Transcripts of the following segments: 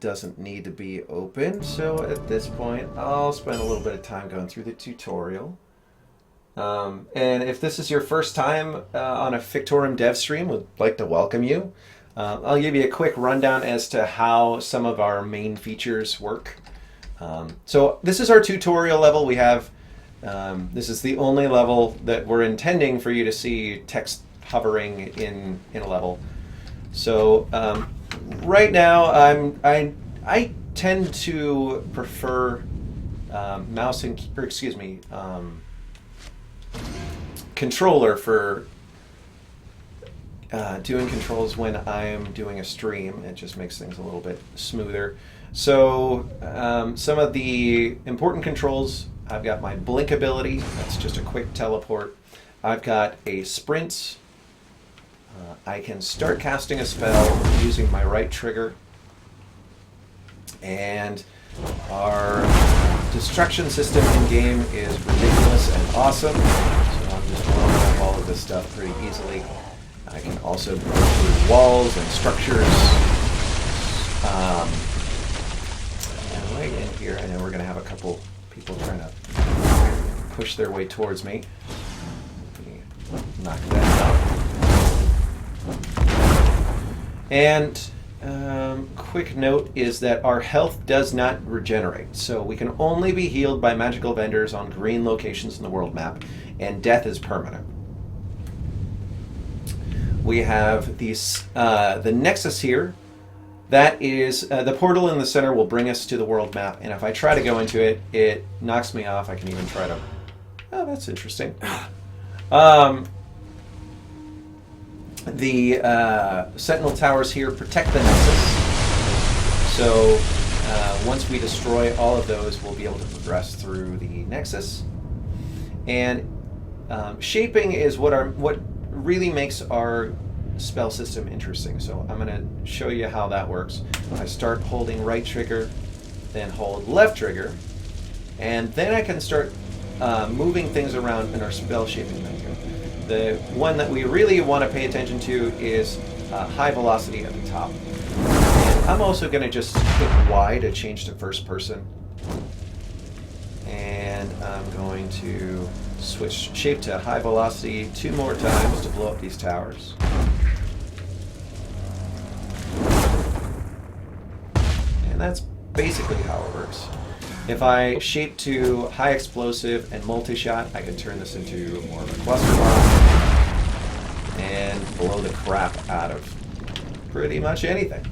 doesn't need to be open. So at this point, I'll spend a little bit of time going through the tutorial. And if this is your first time on a Fictorum dev stream, we'd like to welcome you. I'll give you a quick rundown as to how some of our main features work. So this is our tutorial level. We have, this is the only level that we're intending for you to see text hovering in a level. So right now, I tend to prefer mouse and controller for doing controls when I'm doing a stream. It just makes things a little bit smoother. So some of the important controls, I've got my blink ability. That's just a quick teleport. I've got a sprint. I can start casting a spell using my right trigger. And our destruction system in game is ridiculous and awesome. So I'm just blowing up all of this stuff pretty easily. I can also go through walls and structures. And right in here, I know we're going to have a couple people trying to push their way towards me. Let me knock that out. And quick note is that our health does not regenerate, so we can only be healed by magical vendors on green locations in the world map, and death is permanent. We have these, the Nexus here. That is, the portal in the center will bring us to the world map, and if I try to go into it, it knocks me off. I can even try to... Oh, that's interesting. The Sentinel Towers here protect the Nexus. So once we destroy all of those, we'll be able to progress through the Nexus. And shaping is what really makes our spell system interesting. So I'm going to show you how that works. I start holding right trigger, then hold left trigger, and then I can start moving things around in our spell shaping menu. The one that we really want to pay attention to is high velocity at the top. And I'm also going to just hit Y to change to first person. And I'm going to switch shape to high velocity 2 more times to blow up these towers. And that's basically how it works. If I shape to high explosive and multi-shot, I can turn this into more of a cluster bomb and blow the crap out of pretty much anything.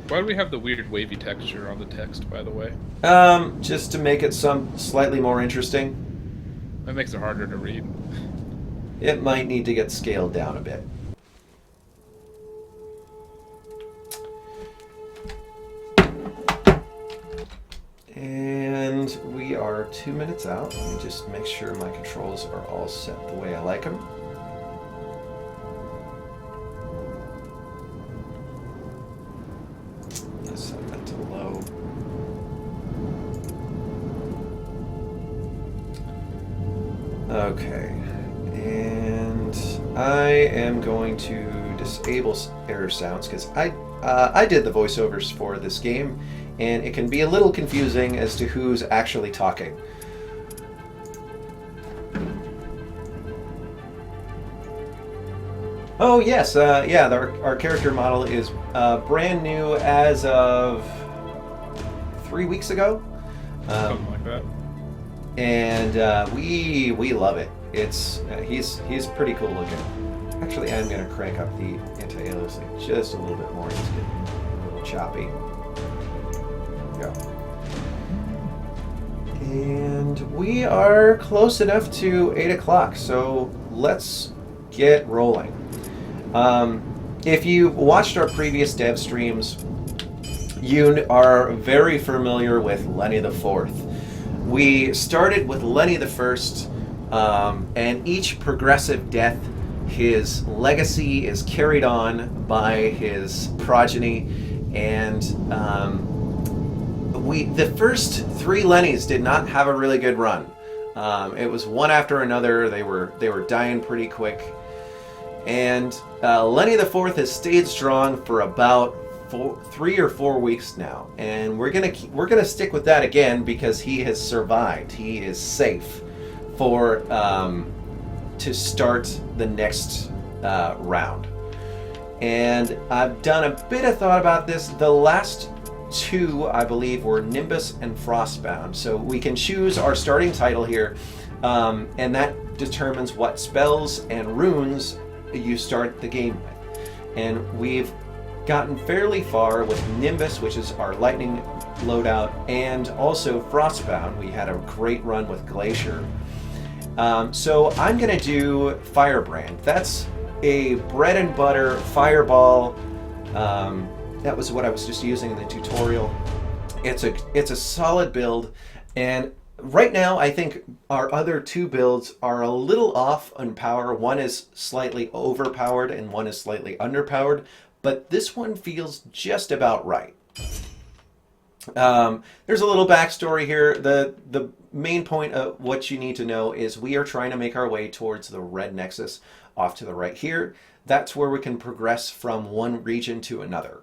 Why do we have the weird wavy texture on the text, by the way? Just to make it some slightly more interesting. That makes it harder to read. It might need to get scaled down a bit. And we are 2 minutes out. Let me just make sure my controls are all set the way I like them. Let's set that to low. Okay. And I am going to disable error sounds because I did the voiceovers for this game, and it can be a little confusing as to who's actually talking. Oh yes, yeah, our character model is brand new as of 3 weeks ago. Something like that. And we love it. It's he's pretty cool looking. Actually, I'm going to crank up the anti-aliasing just a little bit more. It's getting a little choppy. Go. And we are close enough to 8 o'clock, so let's get rolling. If you've watched our previous dev streams, you are very familiar with Lenny the Fourth. We started with Lenny the First, and each progressive death, his legacy is carried on by his progeny, and the first 3 Lennys did not have a really good run. It was one after another. They were dying pretty quick, and Lenny the Fourth has stayed strong for about 3 or 4 weeks now, and we're gonna stick with that again because he has survived. He is safe for to start the next round. And I've done a bit of thought about this. The last 2, I believe, were Nimbus and Frostbound. So we can choose our starting title here, and that determines what spells and runes you start the game with. And we've gotten fairly far with Nimbus, which is our lightning loadout, and also Frostbound. We had a great run with Glacier. So I'm going to do Firebrand. That's a bread and butter fireball. That was what I was just using in the tutorial. It's a solid build, and right now I think our other 2 builds are a little off on power. One is slightly overpowered and one is slightly underpowered, but this one feels just about right. There's a little backstory here. The main point of what you need to know is we are trying to make our way towards the red nexus off to the right here. That's where we can progress from one region to another.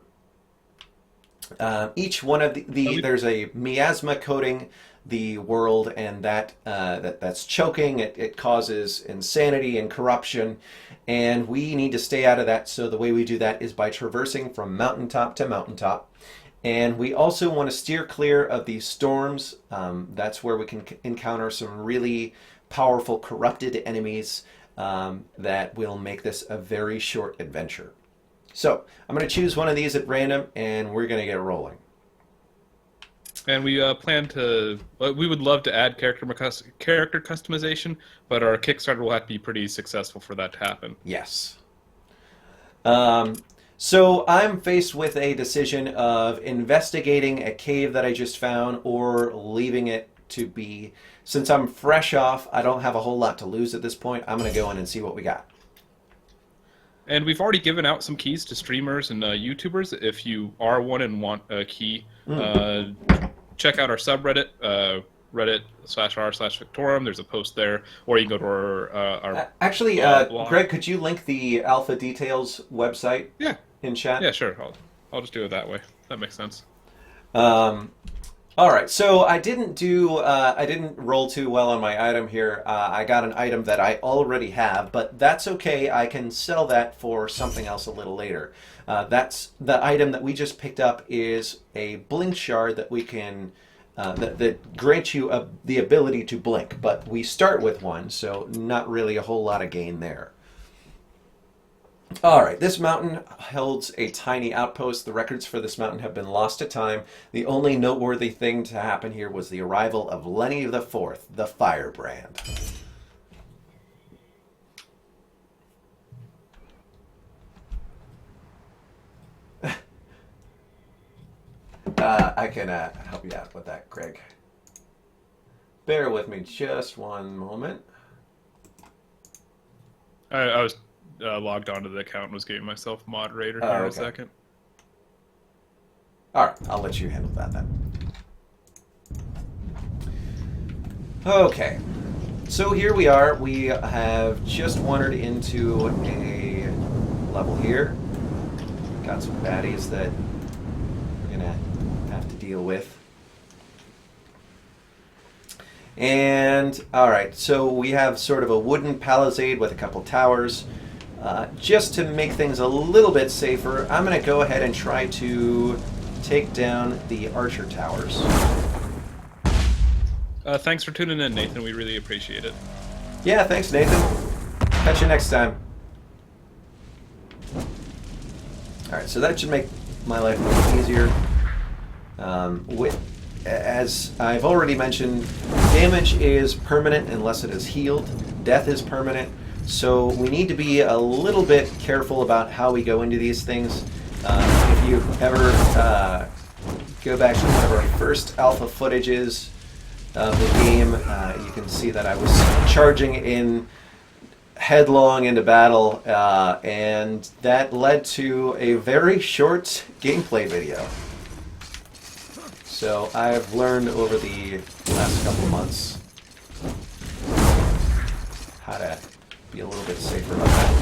Each one of there's a miasma coating the world, and that's choking. It causes insanity and corruption, and we need to stay out of that. So the way we do that is by traversing from mountaintop to mountaintop. And we also want to steer clear of these storms. That's where we can encounter some really powerful corrupted enemies that will make this a very short adventure. So I'm going to choose one of these at random, and we're going to get rolling. And we plan to. We would love to add character customization, but our Kickstarter will have to be pretty successful for that to happen. Yes. So I'm faced with a decision of investigating a cave that I just found or leaving it to be. Since I'm fresh off, I don't have a whole lot to lose at this point. I'm going to go in and see what we got. And we've already given out some keys to streamers and YouTubers. If you are one and want a key, check out our subreddit, reddit.r/Fictorum. There's a post there, or you can go to our Actually, blog. Greg, could you link the Alpha Details website? Yeah. In chat? Yeah, sure. I'll just do it that way. That makes sense. All right, so I didn't roll too well on my item here. I got an item that I already have, but that's okay. I can sell that for something else a little later. That's the item that we just picked up is a blink shard that we can that grants you the ability to blink, but we start with one, so not really a whole lot of gain there. All right, this mountain holds a tiny outpost. The records for this mountain have been lost to time. The only noteworthy thing to happen here was the arrival of Lenny IV, the Firebrand. I can help you out with that, Greg. Bear with me just one moment. I was logged onto the account and was giving myself moderator here a second. All right, I'll let you handle that then. Okay, so here we are. We have just wandered into a level here. Got some baddies that we're gonna have to deal with. And all right, so we have sort of a wooden palisade with a couple towers. Just to make things a little bit safer, I'm going to go ahead and try to take down the archer towers. Thanks for tuning in, Nathan. We really appreciate it. Yeah, thanks, Nathan. Catch you next time. Alright, so that should make my life a little easier. As I've already mentioned, damage is permanent unless it is healed. Death is permanent. So we need to be a little bit careful about how we go into these things. If you ever go back to one of our first alpha footages of the game, you can see that I was charging in headlong into battle, and that led to a very short gameplay video. So I've learned over the last couple of months how to be a little bit safer about that.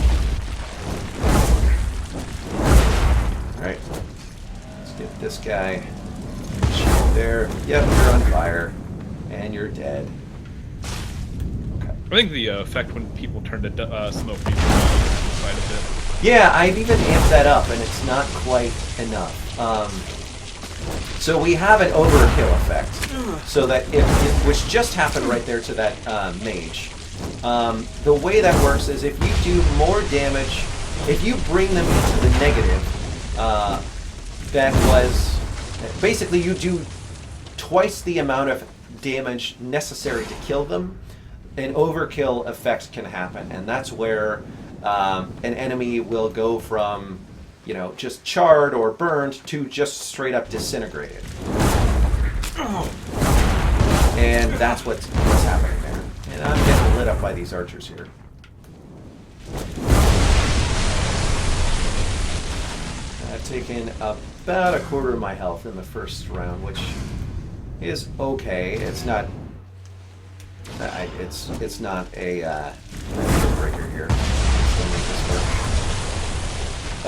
Alright. Get this guy. Shoot there. Yep, you're on fire. And you're dead. Okay. I think the effect when people turn to smoke needs to be quite a bit. Yeah, I've even amped that up, and it's not quite enough. So we have an overkill effect, so that which just happened right there to that mage. The way that works is if you do more damage, if you bring them into the negative, that was basically you do twice the amount of damage necessary to kill them, an overkill effect can happen, and that's where an enemy will go from, you know, just charred or burned to just straight up disintegrated. And that's what's happening there. And I'm getting lit up by these archers here. I've taken about a quarter of my health in the first round, which is okay. It's not. It's not a deal breaker here. Still make this work.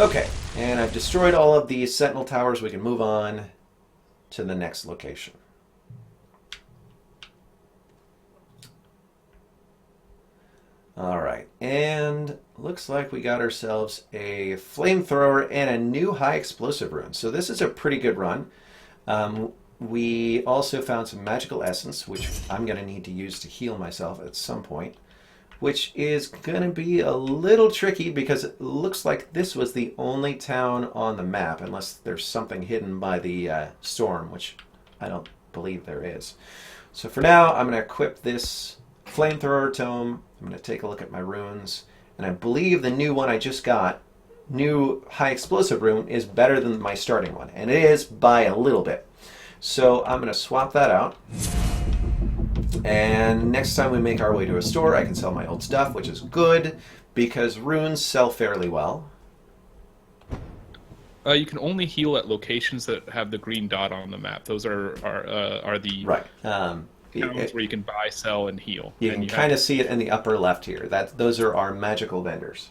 Okay, and I've destroyed all of these sentinel towers. We can move on to the next location. All right, and looks like we got ourselves a flamethrower and a new high explosive rune. So this is a pretty good run. We also found some magical essence, which I'm going to need to use to heal myself at some point, which is going to be a little tricky because it looks like this was the only town on the map, unless there's something hidden by the storm, which I don't believe there is. So for now, I'm going to equip this flamethrower tome. I'm going to take a look at my runes, and I believe the new one I just got, new high explosive rune, is better than my starting one, and it is by a little bit. So I'm going to swap that out, and next time we make our way to a store, I can sell my old stuff, which is good because runes sell fairly well. You can only heal at locations that have the green dot on the map. Those are the right. Towns where you can buy, sell, and heal. You can kind of see it in the upper left here. Those are our magical vendors.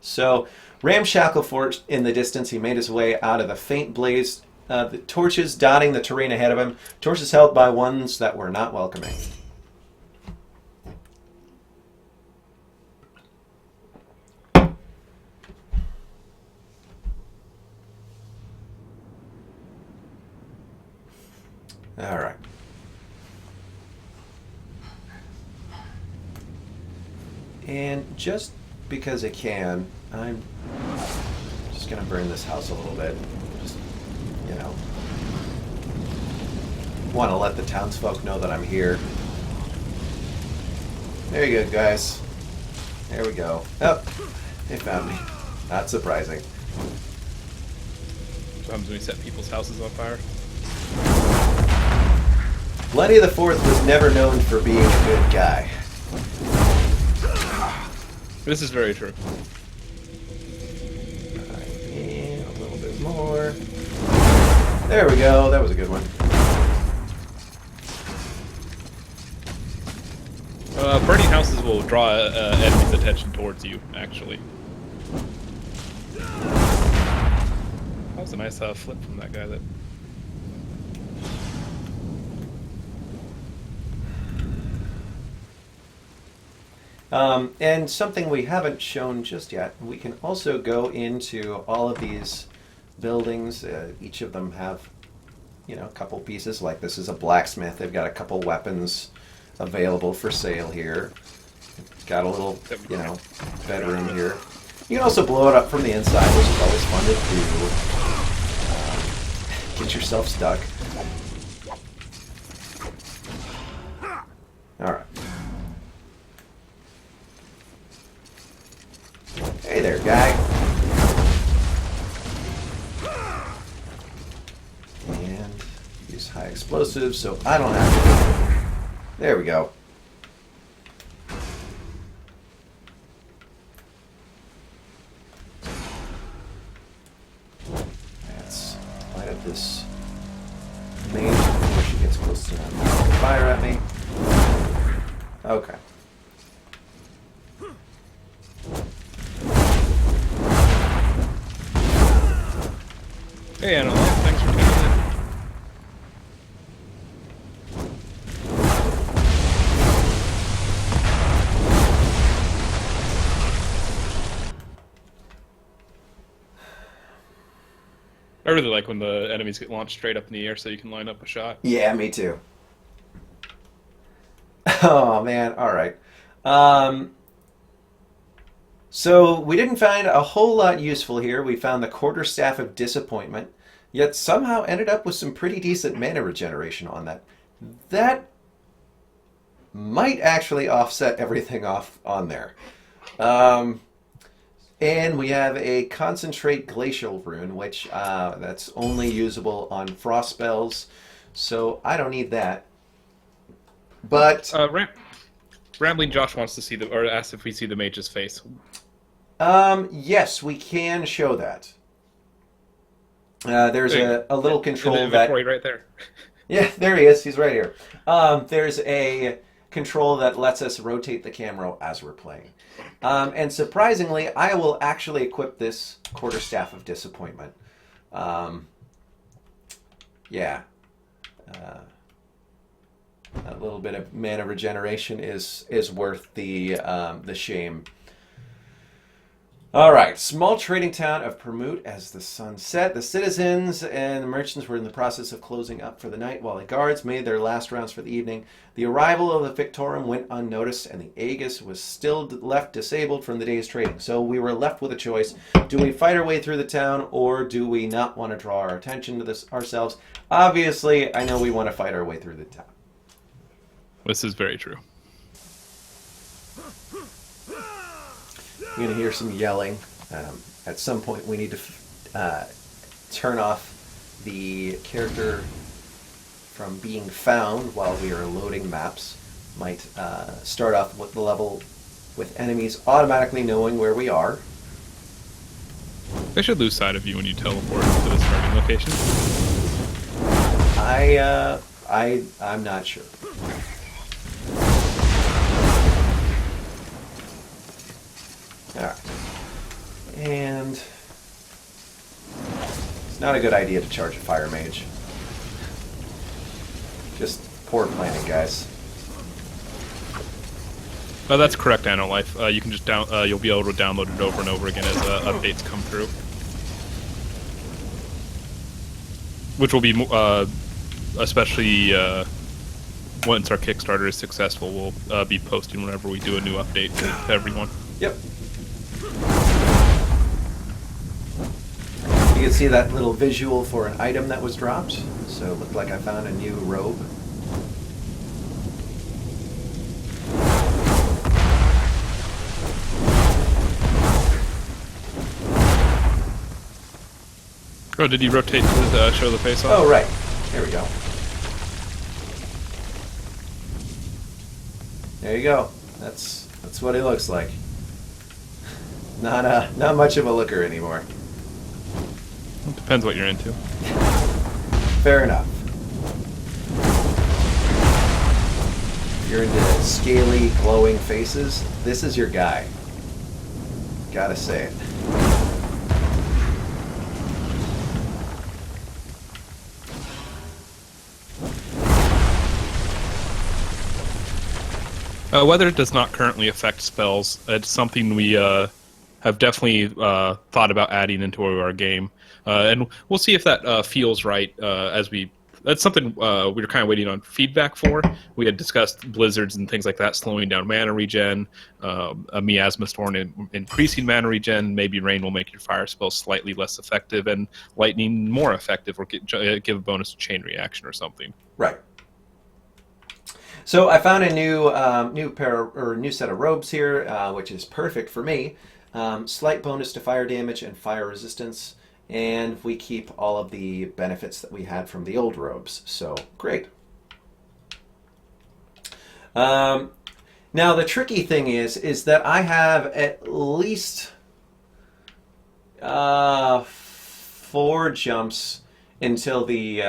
So Ramshackle Fort in the distance, he made his way out of the faint blaze. The torches dotting the terrain ahead of him. Torches held by ones that were not welcoming. All right. And just because I can, I'm just going to burn this house a little bit. Just, you know, want to let the townsfolk know that I'm here. There you go, guys. There we go. Oh, they found me. Not surprising. What happens when we set people's houses on fire? Lenny the Fourth was never known for being a good guy. This is very true. And a little bit more. There we go. That was a good one. Burning houses will draw enemies' attention towards you, actually. That was a nice flip from that guy. And something we haven't shown just yet, we can also go into all of these buildings. Each of them have, you know, a couple pieces. Like this is a blacksmith. They've got a couple weapons available for sale here. Got a little, you know, bedroom here. You can also blow it up from the inside, which is always fun to do. Get yourself stuck. All right. Hey there, guy. And use high explosives so I don't have to. There we go. Let's light up this main before she gets close enough to fire at me. Okay. Hey, Anna, thanks for tuning in. I really like when the enemies get launched straight up in the air so you can line up a shot. Yeah, me too. Oh man, all right. Um, so we didn't find a whole lot useful here. We found the quarterstaff of disappointment, yet somehow ended up with some pretty decent mana regeneration on that. That might actually offset everything off on there. Um, and we have a concentrate glacial rune, which that's only usable on frost spells, so I don't need that. But Rambling Josh wants to see or asks if we see the mage's face. yes, we can show that. There's a little control in the inventory right there. Yeah, there he is. He's right here. There's a control that lets us rotate the camera as we're playing. And surprisingly, I will actually equip this quarterstaff of disappointment. Yeah. A little bit of mana regeneration is worth the shame. All right, small trading town of Permut as the sun set. The citizens and the merchants were in the process of closing up for the night while the guards made their last rounds for the evening. The arrival of the Fictorum went unnoticed and the Aegis was still left disabled from the day's trading. So we were left with a choice. Do we fight our way through the town or do we not want to draw our attention to this ourselves? Obviously, I know we want to fight our way through the town. This is very true. You're going to hear some yelling. At some point, we need to turn off the character from being found while we are loading maps. Might start off with the level with enemies automatically knowing where we are. They should lose sight of you when you teleport to the starting location. I'm not sure. Alright. And it's not a good idea to charge a fire mage. Just poor planning, guys. That's correct, Anolife. You can just you'll be able to download it over and over again as updates come through. Which will be, especially once our Kickstarter is successful, we'll be posting whenever we do a new update to everyone. Yep. You can see that little visual for an item that was dropped. So it looked like I found a new robe. Oh, did you rotate to show the face off? Oh, right. There we go. There you go. That's what it looks like. Not much of a looker anymore. It depends what you're into. Fair enough. If you're into scaly, glowing faces, this is your guy. Gotta say it. Weather does not currently affect spells. It's something we have definitely thought about adding into our game, and we'll see if that feels right as we. That's something we were kind of waiting on feedback for. We had discussed blizzards and things like that slowing down mana regen, a miasma storm increasing mana regen. Maybe rain will make your fire spells slightly less effective and lightning more effective, or give a bonus to chain reaction or something. Right. So I found a new set of robes here, which is perfect for me. Slight bonus to fire damage and fire resistance, and we keep all of the benefits that we had from the old robes. So great. Now the tricky thing is that I have at least 4 jumps until the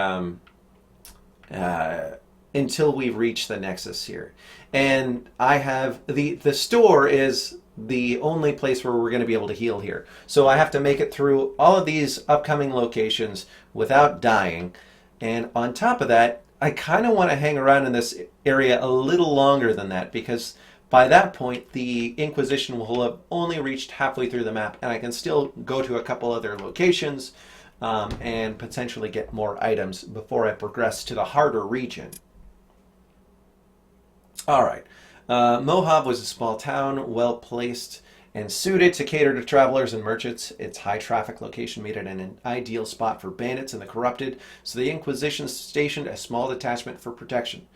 until we reach the Nexus here. And I have the store is the only place where we're going to be able to heal here. So I have to make it through all of these upcoming locations without dying. And on top of that, I kind of want to hang around in this area a little longer than that, because by that point, the Inquisition will have only reached halfway through the map, and I can still go to a couple other locations and potentially get more items before I progress to the harder region. All right. Mojave was a small town, well placed and suited to cater to travelers and merchants. Its high traffic location made it an ideal spot for bandits and the corrupted, so the Inquisition stationed a small detachment for protection.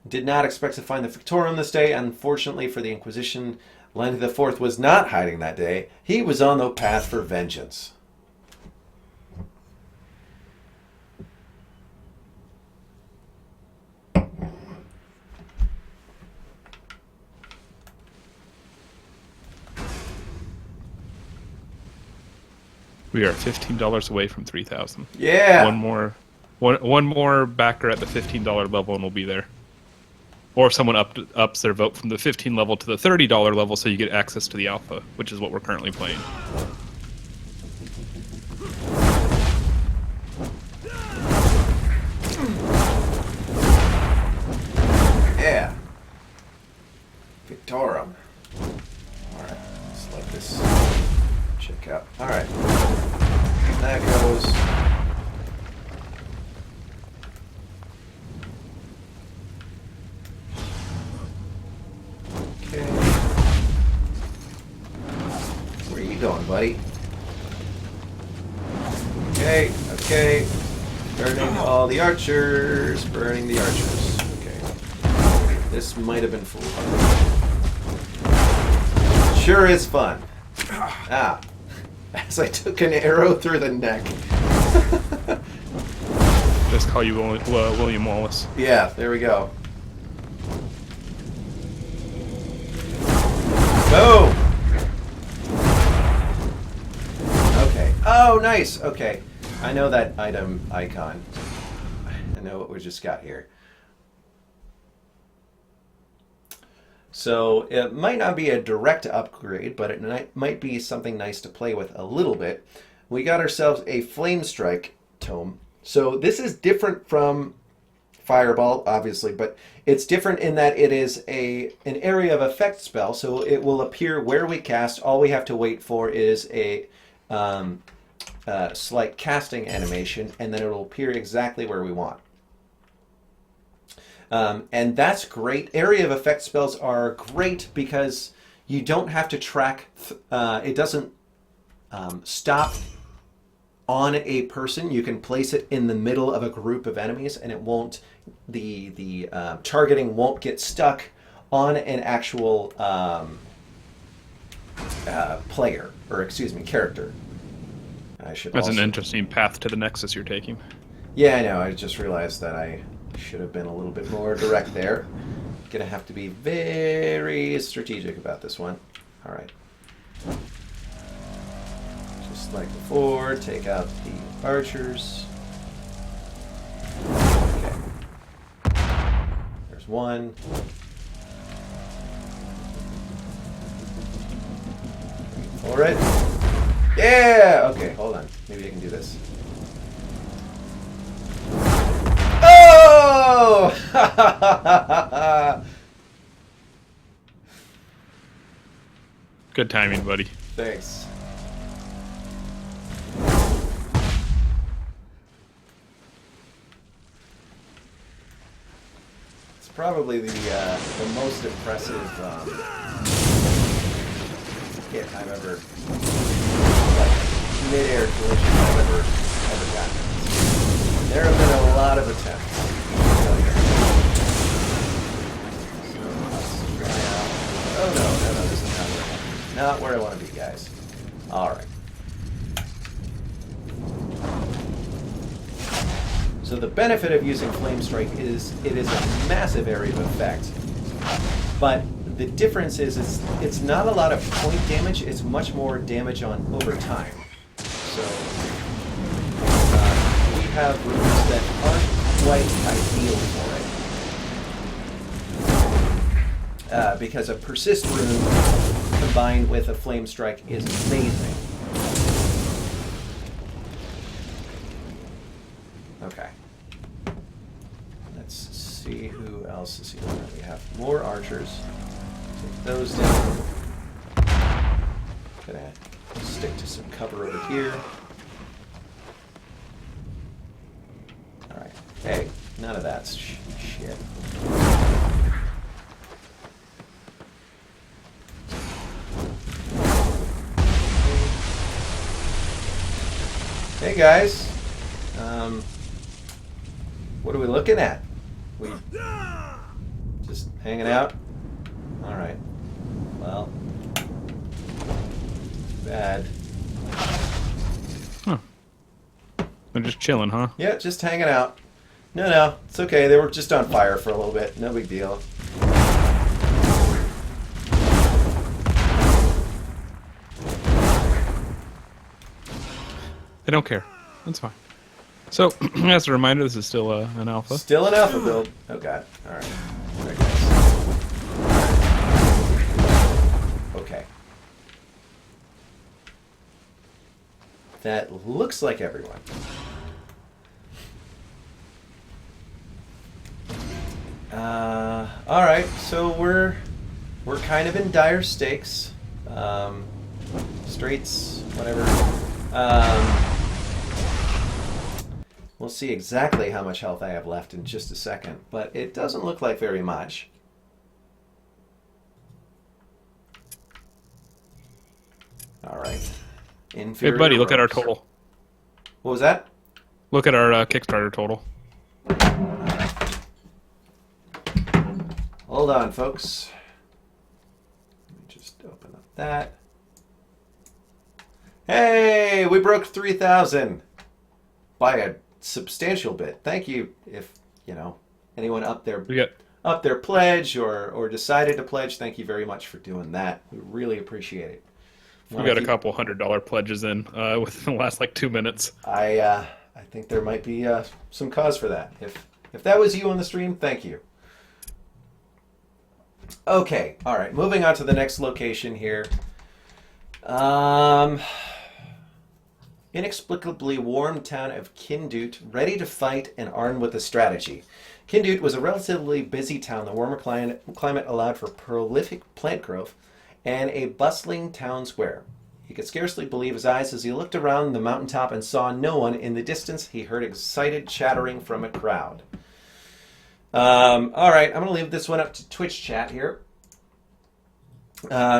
Did not expect to find the Fictorum this day. Unfortunately for the Inquisition, Leonard IV was not hiding that day. He was on the path for vengeance. We are $15 away from 3,000. Yeah. One more backer at the $15 level, and we'll be there. Or if someone ups their vote from the $15 level to the $30 level, so you get access to the alpha, which is what we're currently playing. Yeah. Fictorum. All right. Let's let this check out. All right. That goes. Okay. Where are you going, buddy? Okay, okay. Burning all the archers. Burning the archers. Okay. This might have been foolhardy. Sure is fun. Ah. As I took an arrow through the neck. Just call you William Wallace. Yeah, there we go. Boom! Okay. Oh, nice. Okay. I know that item icon. I know what we just got here. So it might not be a direct upgrade, but it might be something nice to play with a little bit. We got ourselves a Flame Strike tome. So this is different from Fireball, obviously, but it's different in that it is an area of effect spell, so it will appear where we cast. All we have to wait for is a slight casting animation, and then it will appear exactly where we want. And that's great. Area of effect spells are great because you don't have to track. It doesn't stop on a person. You can place it in the middle of a group of enemies, and it won't. The targeting won't get stuck on an actual player, or excuse me, character. I should. That's an interesting path to the Nexus you're taking. Yeah, I know. I just realized that I should have been a little bit more direct there. Gonna have to be very strategic about this one. All right. Just like before, take out the archers. Okay. There's one. All right. Yeah! Okay, hold on. Maybe I can do this. Oh! Good timing, buddy. Thanks. It's probably the most impressive hit I've ever, like, mid-air collision I've ever gotten. There have been a lot of attempts. Oh no, this is not where I want to be, guys. Alright. So the benefit of using Flame Strike is it is a massive area of effect. But the difference is it's not a lot of point damage, it's much more damage over time. So we have rooms that aren't quite ideal for it. Because a persist rune combined with a flame strike is amazing. Okay. Let's see who else is here. We have more archers. Take those down. Gonna stick to some cover over here. Alright. Hey, none of that's shit. Hey guys. What are we looking at? We just hanging out? Alright. Well. Bad. Huh. They're just chilling, huh? Yeah, just hanging out. No, it's okay. They were just on fire for a little bit. No big deal. They don't care. That's fine. So, as a reminder, this is still an alpha. Still an alpha build. Oh god. Alright. Alright, guys. Okay. That looks like everyone. Alright, so we're kind of in dire stakes. Straits, whatever. We'll see exactly how much health I have left in just a second, but it doesn't look like very much. Alright. Hey, buddy, look at our total. What was that? Look at our Kickstarter total. Hold on, folks. Let me just open up that. Hey, we broke 3,000 by a substantial bit. Thank you if, anyone up there pledge or decided to pledge. Thank you very much for doing that. We really appreciate it. We got a couple $100 pledges in within the last 2 minutes. I think there might be some cause for that. If that was you on the stream, thank you. Okay, all right. Moving on to the next location here. Inexplicably warm town of Kindut, ready to fight and armed with a strategy. Kindut was a relatively busy town. The warmer climate allowed for prolific plant growth and a bustling town square. He could scarcely believe his eyes as he looked around the mountaintop and saw no one. In the distance, he heard excited chattering from a crowd. All right, I'm going to leave this one up to Twitch chat here.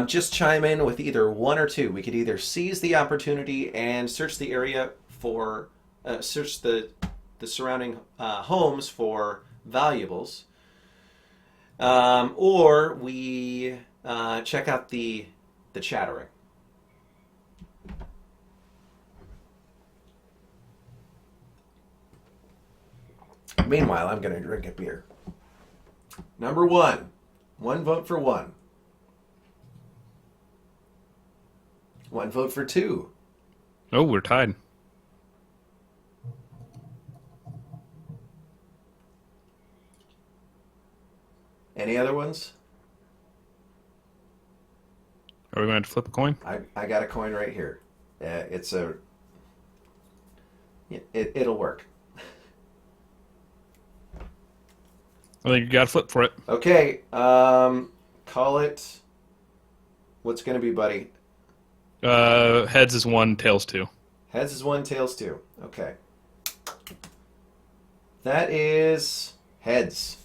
Just chime in with either one or two. We could either seize the opportunity and search the area for, search the surrounding homes for valuables, or we check out the chattering. Meanwhile, I'm going to drink a beer. Number one. One vote for one. One vote for two. Oh, we're tied. Any other ones? Are we going to flip a coin? I got a coin right here. It'll work. I think you got to flip for it. Okay. Call it. What's going to be, buddy? Heads is 1, tails 2. Heads is 1, tails 2. Okay. That is heads.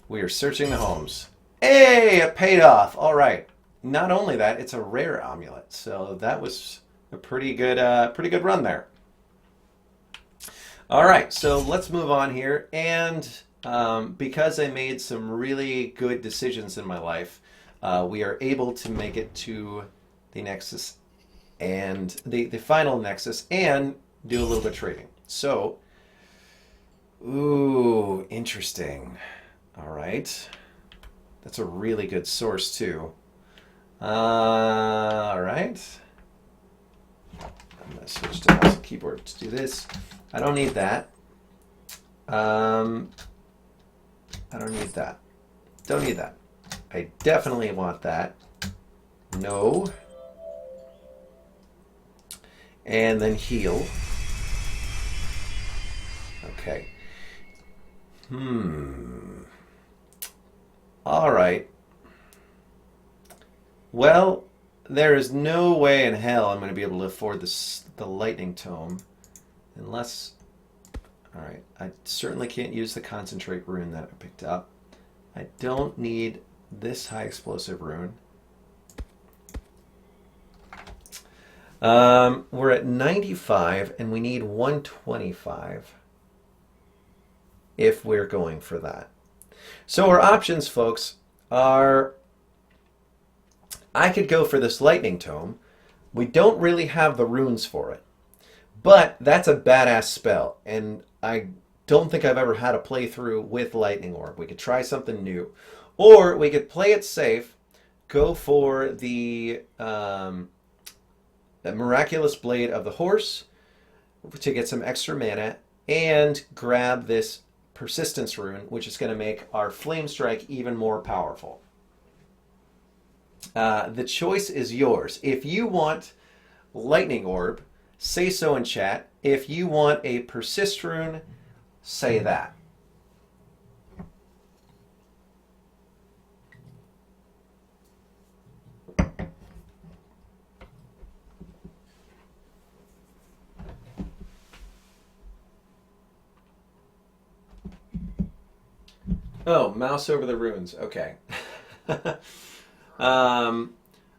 We are searching the homes. Hey, it paid off. All right. Not only that, it's a rare amulet. So that was a pretty good run there. All right, so let's move on here. And because I made some really good decisions in my life, we are able to make it to the Nexus and the final Nexus and do a little bit of trading. So, ooh, interesting. All right. That's a really good source, too. All right. I'm going to switch to mouse and keyboard to do this. I don't need that. I don't need that. Don't need that. I definitely want that. No. And then heal. Okay. All right. Well, there is no way in hell I'm going to be able to afford the lightning tome. Unless... Alright, I certainly can't use the concentrate rune that I picked up. I don't need this high explosive rune. We're at 95 and we need 125 if we're going for that. So our options, folks, are... I could go for this lightning tome. We don't really have the runes for it. But that's a badass spell, and I don't think I've ever had a playthrough with Lightning Orb. We could try something new. Or we could play it safe, go for the Miraculous Blade of the Horse to get some extra mana, and grab this Persistence rune, which is going to make our Flame Strike even more powerful. The choice is yours. If you want Lightning Orb, say so in chat. If you want a persist rune, say that. Oh, mouse over the runes. Okay. All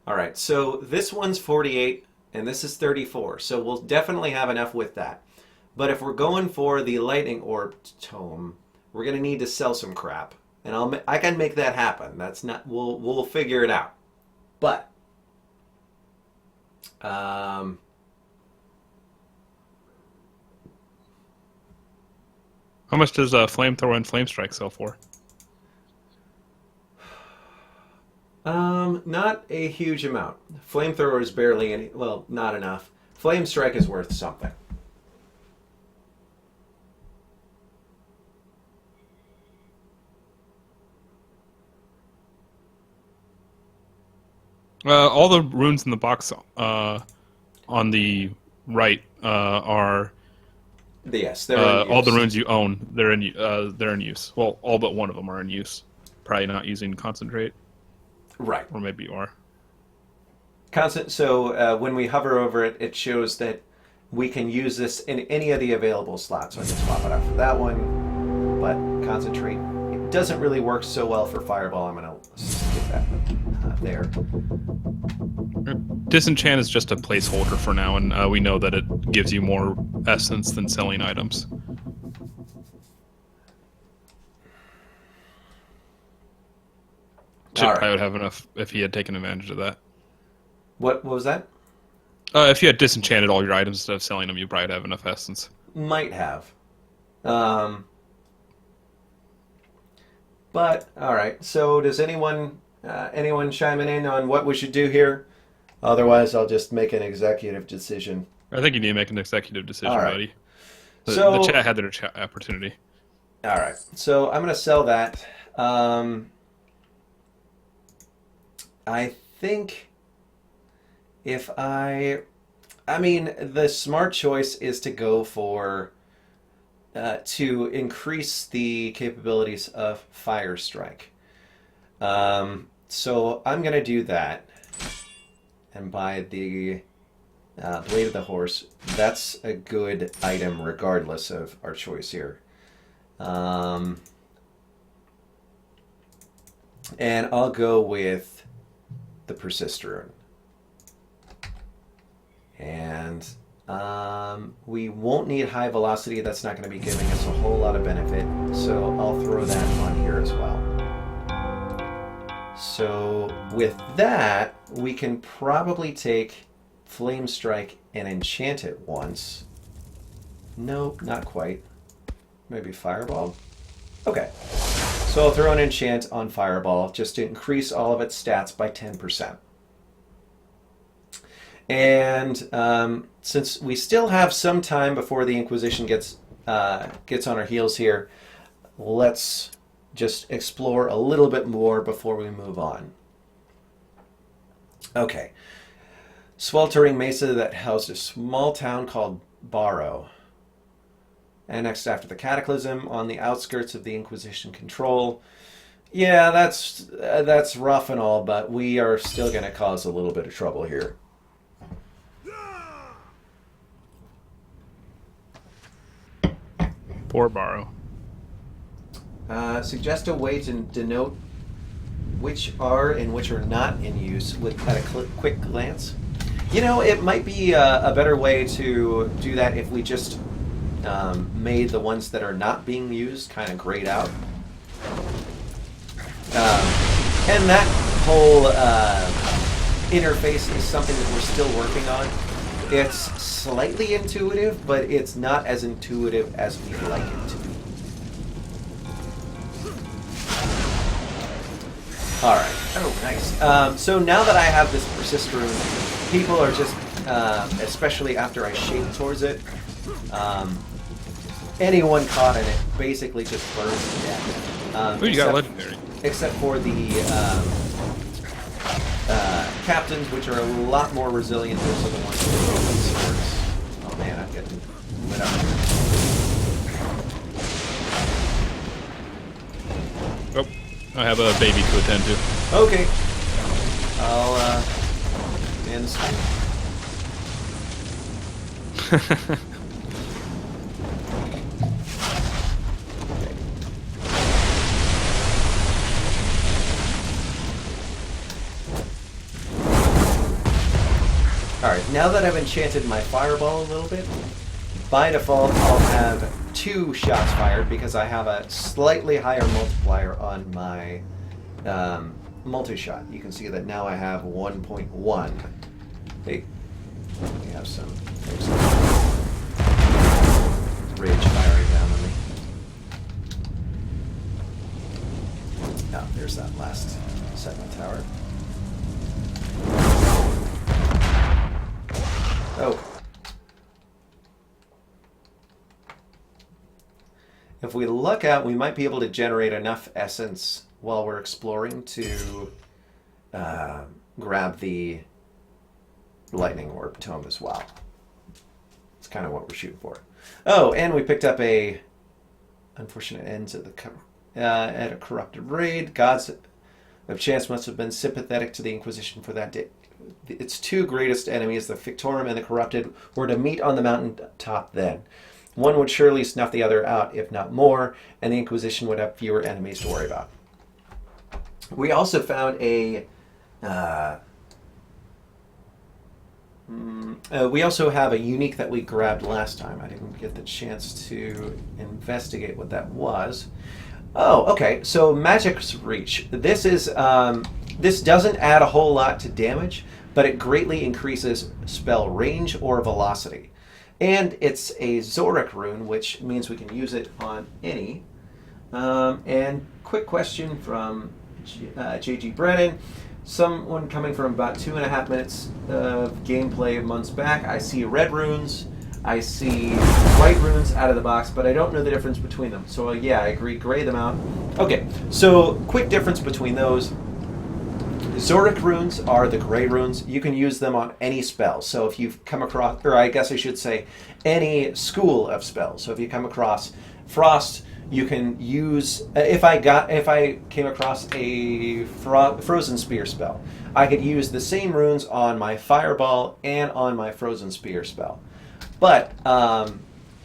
right, so this one's 48. And this is 34, so we'll definitely have enough with that. But if we're going for the Lightning Orb tome, we're going to need to sell some crap, and I can make that happen. That's not we'll figure it out. But how much does Flamethrower and Flame Strike sell for? Not a huge amount. Flamethrower is barely any, well, not enough. Flame Strike is worth something. All the runes in the box on the right are yes, they're in use. all the runes you own. They're in use. Well, all but one of them are in use. Probably not using concentrate. Right. Or maybe you are. So when we hover over it, it shows that we can use this in any of the available slots. So I can swap it out for that one. But concentrate, it doesn't really work so well for Fireball. I'm going to skip that there. Disenchant is just a placeholder for now, and we know that it gives you more essence than selling items. Chip probably would have enough if he had taken advantage of that. What was that? If you had disenchanted all your items instead of selling them, you probably have enough essence. Might have. But, alright. So, does anyone chiming in on what we should do here? Otherwise, I'll just make an executive decision. I think you need to make an executive decision, right. buddy. The chat had their opportunity. Alright. So, I'm going to sell that. I think if the smart choice is to go for, to increase the capabilities of Fire Strike. So I'm going to do that and buy the Blade of the Horse. That's a good item regardless of our choice here. And I'll go with the Persist rune. And we won't need high velocity. That's not going to be giving us a whole lot of benefit. So I'll throw that on here as well. So with that, we can probably take Flame Strike and enchant it once. Nope, not quite. Maybe Fireball? Okay. So I'll throw an enchant on Fireball just to increase all of its stats by 10%. And since we still have some time before the Inquisition gets on our heels here, let's just explore a little bit more before we move on. Okay. Sweltering mesa that housed a small town called Barrow. Annexed after the Cataclysm on the outskirts of the Inquisition control. Yeah, that's rough and all, but we are still going to cause a little bit of trouble here. Poor Barrow. Suggest a way to denote which are and which are not in use at a quick glance. You know, it might be a better way to do that if we just made the ones that are not being used kind of grayed out. And that whole interface is something that we're still working on. It's slightly intuitive, but it's not as intuitive as we'd like it to be. All right. Oh, nice. So now that I have this persist rune, people are just, especially after I shape towards it, anyone caught in it basically just burns to death. Ooh, you got legendary. Except for the captains, which are a lot more resilient. Those are the ones who are open swords. Oh man, I'm getting lit up here. Oh, I have a baby to attend to. Okay. I'll man the screen. Alright, now that I've enchanted my fireball a little bit, by default I'll have 2 shots fired because I have a slightly higher multiplier on my multi-shot. You can see that now I have 1.1. Hey, we have some rage firing down on me. Oh, there's that last sentinel tower. Oh. If we look out, we might be able to generate enough essence while we're exploring to grab the lightning orb tome as well. It's kind of what we're shooting for. Oh, and we picked up a unfortunate ends at a corrupted raid. Gods of chance must have been sympathetic to the Inquisition for that day. Its 2 greatest enemies, the Fictorum and the Corrupted, were to meet on the mountain top then. One would surely snuff the other out, if not more, and the Inquisition would have fewer enemies to worry about. We also found we also have a unique that we grabbed last time. I didn't get the chance to investigate what that was. Oh, okay. So Magic's Reach. This is this doesn't add a whole lot to damage, but it greatly increases spell range or velocity. And it's a Zorik rune, which means we can use it on any. And quick question from JG Brennan. Someone coming from about 2.5 minutes of gameplay months back. I see red runes. I see white runes out of the box, but I don't know the difference between them. So yeah, I agree, gray them out. Okay, so quick difference between those. Zorik runes are the gray runes. You can use them on any spell. So if you've come across, or I guess I should say, any school of spells. So if you come across Frost, you can use, if I came across a Frozen Spear spell, I could use the same runes on my Fireball and on my Frozen Spear spell. But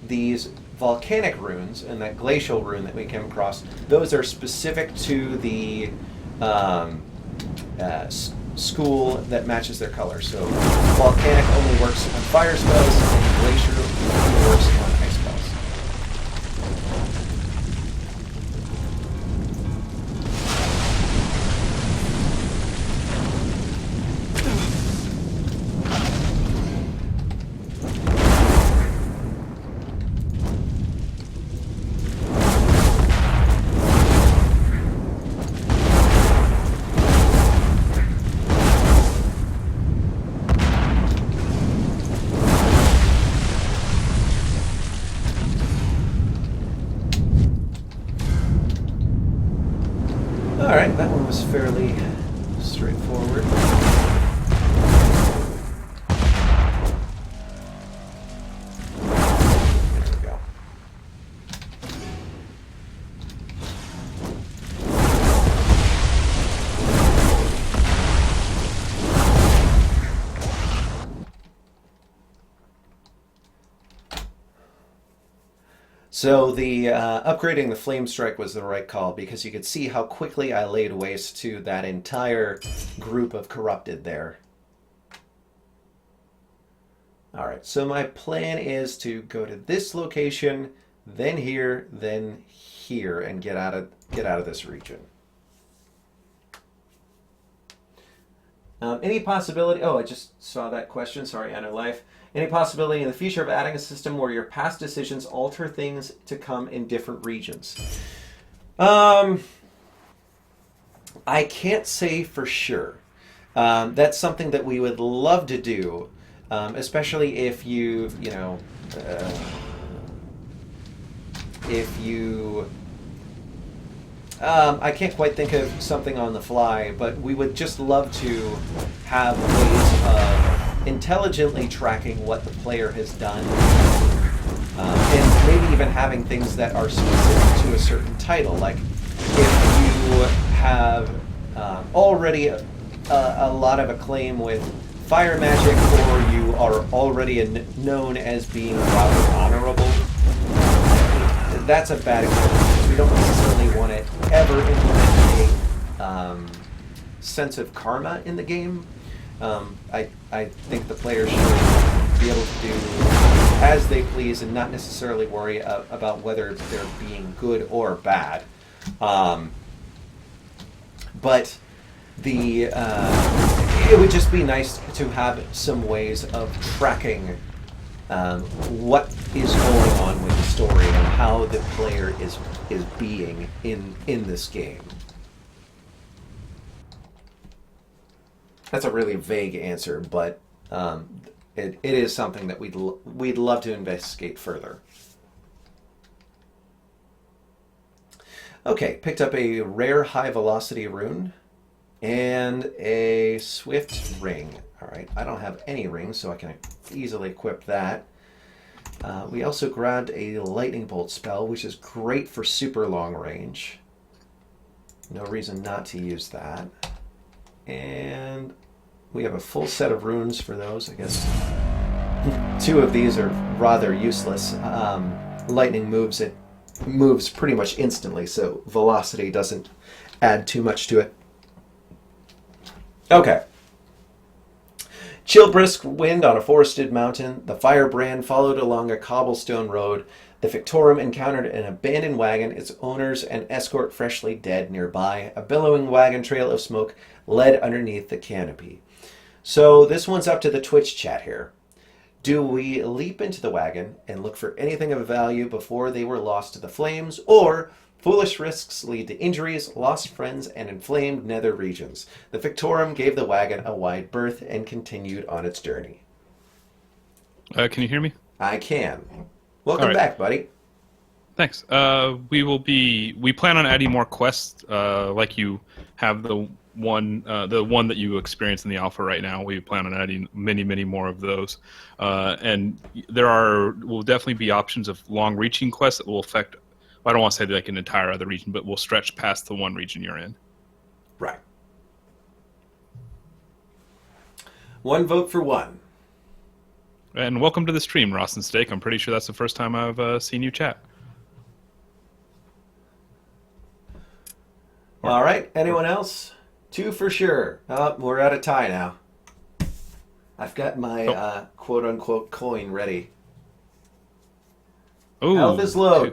these volcanic runes and that glacial rune that we came across, those are specific to the school that matches their color. So volcanic only works on fire spells, and glacier only works on ice spells. All right, that one was fairly straightforward. There we go. So the upgrading the flame strike was the right call because you could see how quickly I laid waste to that entire group of corrupted there. All right, so my plan is to go to this location, then here, and get out of this region. Any possibility? Oh, I just saw that question. Sorry, Anna Life. Any possibility in the future of adding a system where your past decisions alter things to come in different regions? I can't say for sure. That's something that we would love to do, especially if I can't quite think of something on the fly, but we would just love to have ways of intelligently tracking what the player has done, and maybe even having things that are specific to a certain title. Like if you have already a lot of acclaim with fire magic, or you are already known as being rather honorable, that's a bad example. We don't necessarily want to ever implement a sense of karma in the game. I think the players should be able to do as they please and not necessarily worry about whether they're being good or bad. But it would just be nice to have some ways of tracking what is going on with the story and how the player is being in this game. That's a really vague answer, but it is something that we'd love to investigate further. Okay, picked up a rare high velocity rune and a swift ring. All right, I don't have any rings, so I can easily equip that. We also grabbed a lightning bolt spell, which is great for super long range. No reason not to use that. And we have a full set of runes for those. I guess two of these are rather useless. Lightning moves pretty much instantly, so velocity doesn't add too much to it. Okay. Chill brisk wind on a forested mountain. The firebrand followed along a cobblestone road. The Fictorum encountered an abandoned wagon, its owners and escort freshly dead nearby. A billowing wagon trail of smoke led underneath the canopy. So this one's up to the Twitch chat here. Do we leap into the wagon and look for anything of value before they were lost to the flames, or foolish risks lead to injuries, lost friends, and inflamed nether regions? The Fictorum gave the wagon a wide berth and continued on its journey. Can you hear me? I can. Welcome back, buddy. Thanks. We plan on adding more quests, like you have the one that you experience in the alpha right now. We plan on adding many more of those, and will definitely be options of long-reaching quests that will affect. I don't want to say like an entire other region, but will stretch past the one region you're in. Right. One vote for one. And welcome to the stream, Ross and Steak. I'm pretty sure that's the first time I've seen you chat. All right. Anyone else? Two for sure. Oh, we're at a tie now. I've got my quote-unquote coin ready. Ooh, Health is low.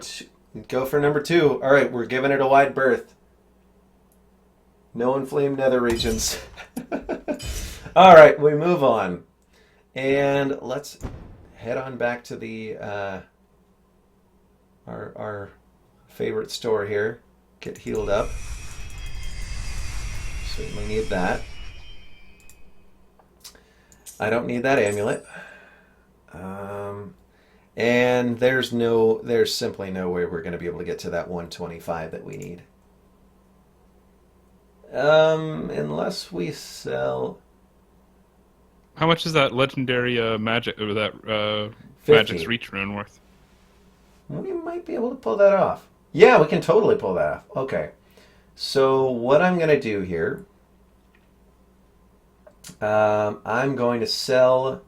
Go for number two. All right, we're giving it a wide berth. No inflamed nether regions. All right, we move on. And let's head on back to the our favorite store here. Get healed up. Certainly need that. I don't need that amulet. And there's simply no way we're going to be able to get to that 125 that we need. Unless we sell How much is that legendary magic, or that 50. magic's reach rune worth? We might be able to pull that off. Yeah, we can totally pull that off. Okay. So what I'm going to do here, I'm going to sell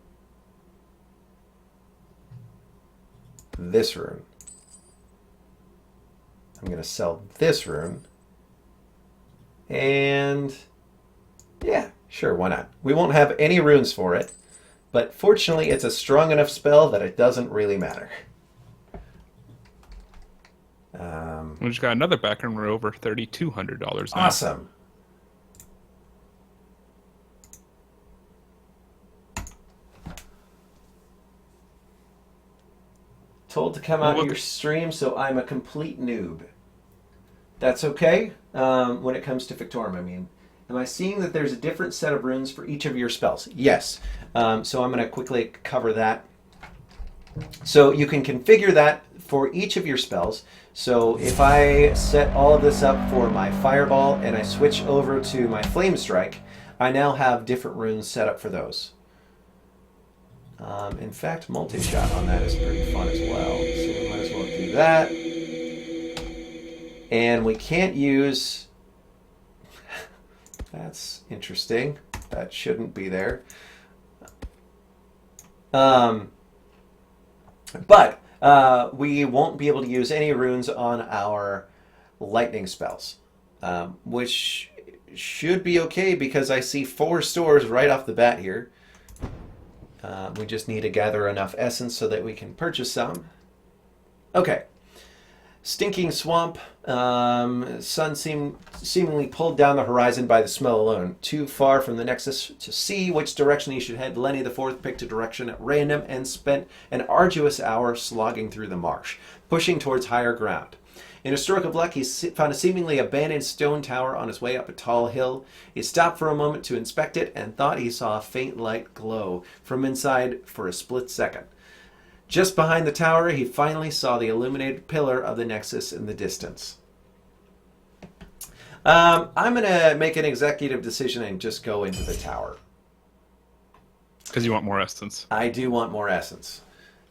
this rune. I'm going to sell this rune. And yeah, sure, why not? We won't have any runes for it, but fortunately it's a strong enough spell that it doesn't really matter. We just got another backer and we're over $3,200 now. Awesome. Told to come out of your stream, so I'm a complete noob. That's okay when it comes to Fictorum, I mean. Am I seeing that there's a different set of runes for each of your spells? Yes. So I'm going to quickly cover that. So you can configure that for each of your spells. So if I set all of this up for my Fireball and I switch over to my Flame Strike, I now have different runes set up for those. In fact, multi-shot on that is pretty fun as well. So we might as well do that. And we can't use... That's interesting. That shouldn't be there. But we won't be able to use any runes on our lightning spells, which should be okay because I see 4 stores right off the bat here. We just need to gather enough essence so that we can purchase some. Okay. Stinking swamp. Sun seemingly pulled down the horizon by the smell alone. Too far from the Nexus to see which direction he should head, Lenny IV picked a direction at random and spent an arduous hour slogging through the marsh, pushing towards higher ground. In a stroke of luck, he found a seemingly abandoned stone tower on his way up a tall hill. He stopped for a moment to inspect it and thought he saw a faint light glow from inside for a split second. Just behind the tower, he finally saw the illuminated pillar of the Nexus in the distance. I'm going to make an executive decision and just go into the tower. Because you want more essence. I do want more essence.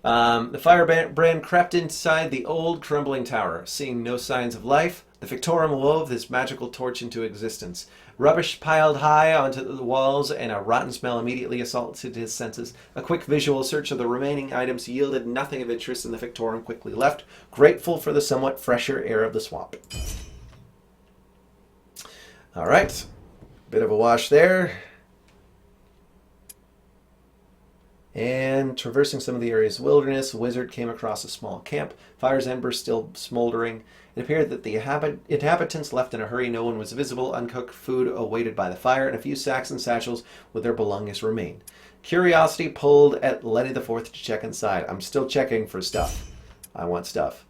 The firebrand crept inside the old crumbling tower. Seeing no signs of life, the Fictorum wove this magical torch into existence. Rubbish piled high onto the walls and a rotten smell immediately assaulted his senses. A quick visual search of the remaining items yielded nothing of interest, and the Fictorum quickly left, grateful for the somewhat fresher air of the swamp. All right, bit of a wash there. And traversing some of the area's wilderness, a wizard came across a small camp, fire's embers still smoldering. It appeared that the inhabitants left in a hurry. No one was visible. Uncooked food awaited by the fire, and a few sacks and satchels with their belongings remained. Curiosity pulled at Lenny IV to check inside. I'm still checking for stuff. I want stuff.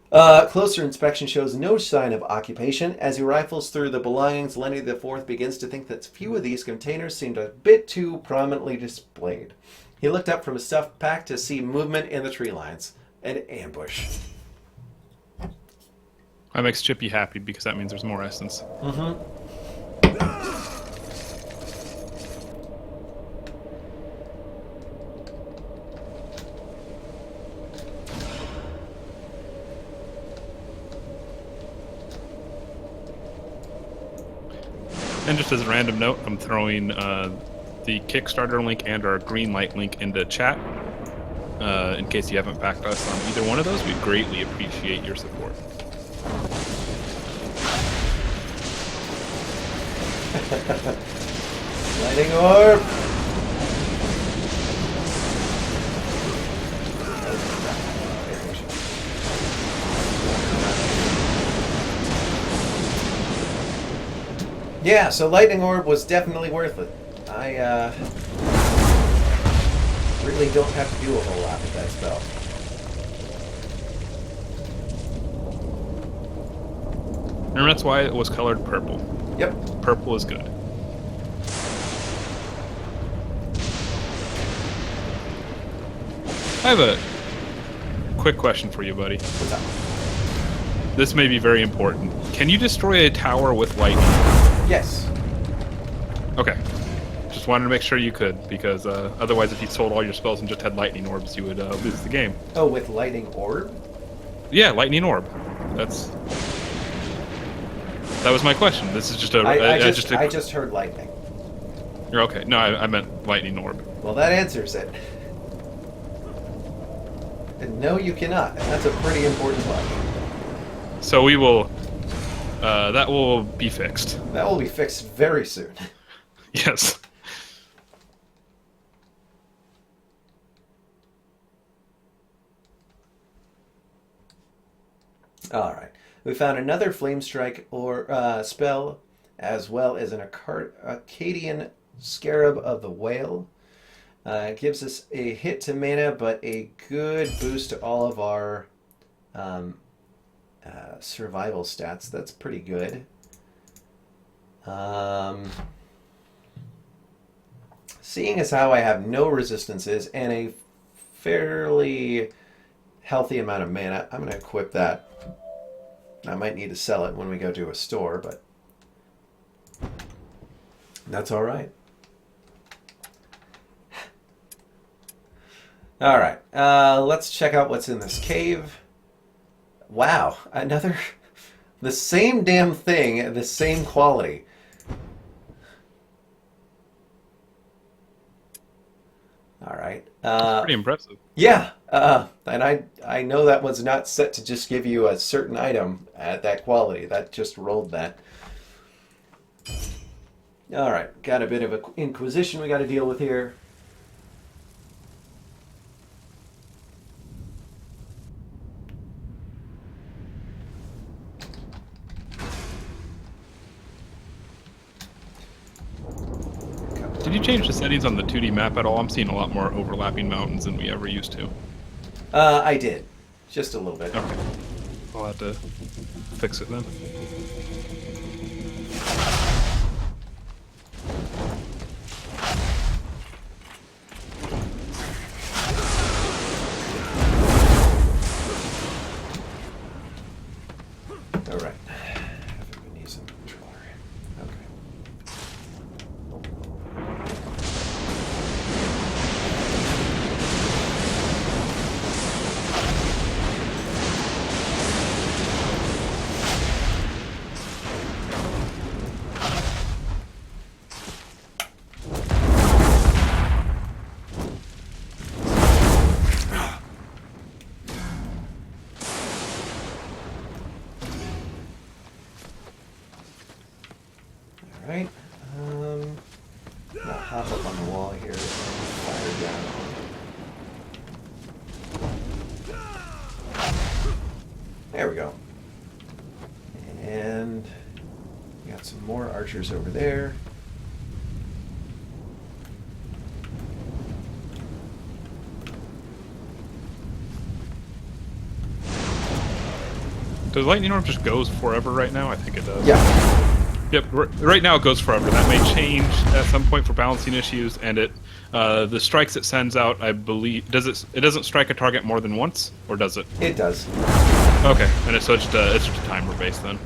Closer inspection shows no sign of occupation. As he rifles through the belongings, Lenny IV begins to think that few of these containers seemed a bit too prominently displayed. He looked up from his stuff pack to see movement in the tree lines. An ambush. That makes Chippy happy because that means there's more essence. Mm-hmm. And just as a random note, I'm throwing the Kickstarter link and our green light link into chat. In case you haven't backed us on either one of those, we greatly appreciate your support. Lighting orb! Yeah, so Lightning Orb was definitely worth it. I really don't have to do a whole lot with that spell. Remember, that's why it was colored purple. Yep. Purple is good. I have a quick question for you, buddy. What's up? This may be very important. Can you destroy a tower with lightning? Yes. Okay. Just wanted to make sure you could, because otherwise, if you sold all your spells and just had lightning orbs, you would lose the game. Oh, with lightning orb? Yeah, lightning orb. That was my question. This is just a. I just heard lightning. You're okay. No, I meant lightning orb. Well, that answers it. And no, you cannot. And that's a pretty important one. So we will. That will be fixed. That will be fixed very soon. Yes. All right. We found another Flame Strike or spell, as well as an Acadian Scarab of the Whale. It gives us a hit to mana, but a good boost to all of our survival stats. That's pretty good. Seeing as how I have no resistances and a fairly healthy amount of mana, I'm going to equip that. I might need to sell it when we go to a store, but that's all right. All right, let's check out what's in this cave. Wow, the same damn thing, the same quality. All right. That's pretty impressive. Yeah, and I know that was not set to just give you a certain item at that quality. That just rolled that. All right, got a bit of an inquisition we got to deal with here. Did you change the settings on the 2D map at all? I'm seeing a lot more overlapping mountains than we ever used to. I did. Just a little bit. Okay. I'll have to fix it then. All right. We need some controller. Okay. Right. I'll hop up on the wall here and fire down. There we go. And we got some more archers over there. Does lightning orb just goes forever right now? I think it does. Yeah. Yep. Right now it goes forever. That may change at some point for balancing issues, and the strikes it sends out, I believe, it doesn't strike a target more than once, or does it? It does. Okay, and it's just a timer base then.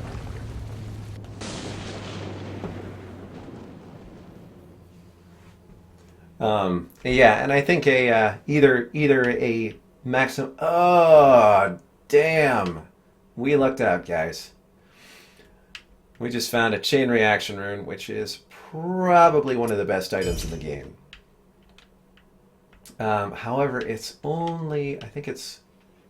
Yeah, and I think either a maximum. Oh, damn! We lucked out, guys. We just found a chain reaction rune, which is probably one of the best items in the game. However, it's only, I think it's,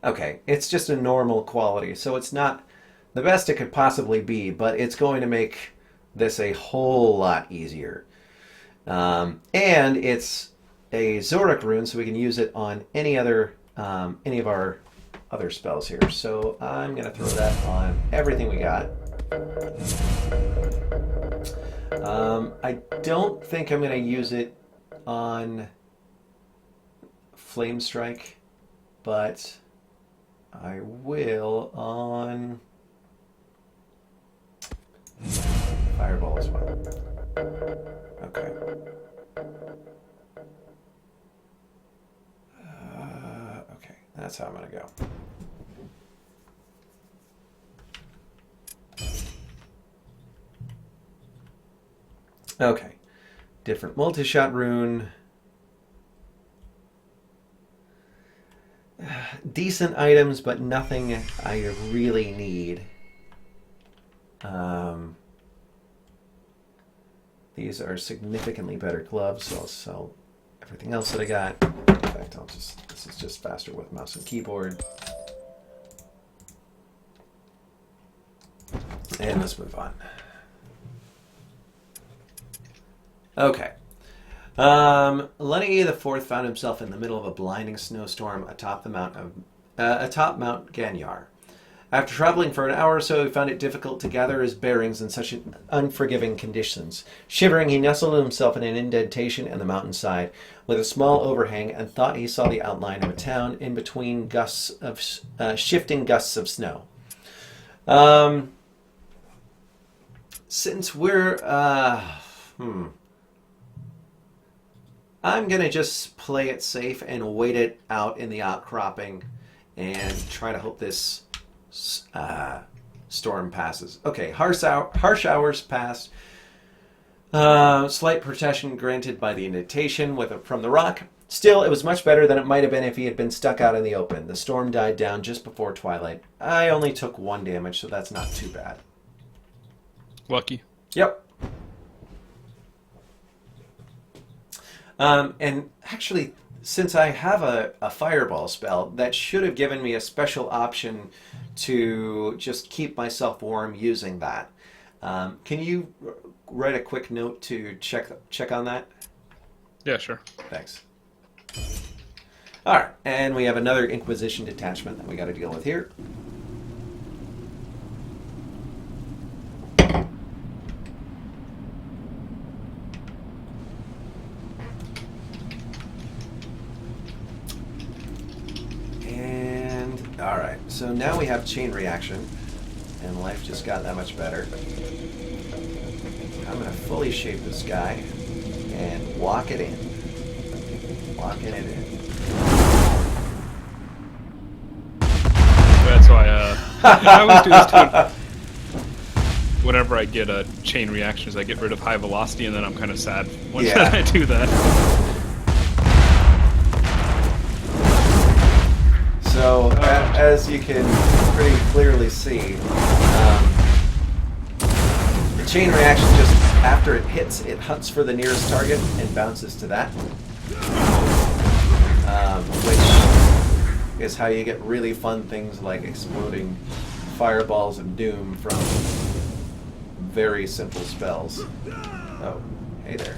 okay, it's just a normal quality, so it's not the best it could possibly be, but it's going to make this a whole lot easier. And it's a Zorak rune, so we can use it on any of our other spells here. So I'm going to throw that on everything we got. I don't think I'm going to use it on Flame Strike, but I will on Fireball as well. Okay. Okay, that's how I'm going to go. Okay. Different multi-shot rune. Decent items, but nothing I really need. These are significantly better gloves, so I'll sell everything else that I got. In fact, this is just faster with mouse and keyboard. And let's move on. Okay. Lenny IV found himself in the middle of a blinding snowstorm atop Mount Ganyar. After traveling for an hour or so, he found it difficult to gather his bearings in such unforgiving conditions. Shivering, he nestled himself in an indentation in the mountainside with a small overhang and thought he saw the outline of a town in between shifting gusts of snow. Since we're... I'm going to just play it safe and wait it out in the outcropping and try to hope this storm passes. Okay, harsh hours passed. Slight protection granted by the indentation from the rock. Still, it was much better than it might have been if he had been stuck out in the open. The storm died down just before twilight. I only took 1 damage, so that's not too bad. Lucky. Yep. And actually, since I have a fireball spell, that should have given me a special option to just keep myself warm using that. Can you write a quick note to check on that? Yeah, sure. Thanks. All right, and we have another Inquisition detachment that we got to deal with here. All right, so now we have chain reaction, and life just got that much better. I'm going to fully shape this guy and walk it in. Walking it in. That's why I always do this too. Whenever I get a chain reactions, I get rid of high velocity, and then I'm kind of sad once I do that. So, as you can pretty clearly see, the chain reaction just after it hits, it hunts for the nearest target and bounces to that, which is how you get really fun things like exploding fireballs of doom from very simple spells. Oh, hey there.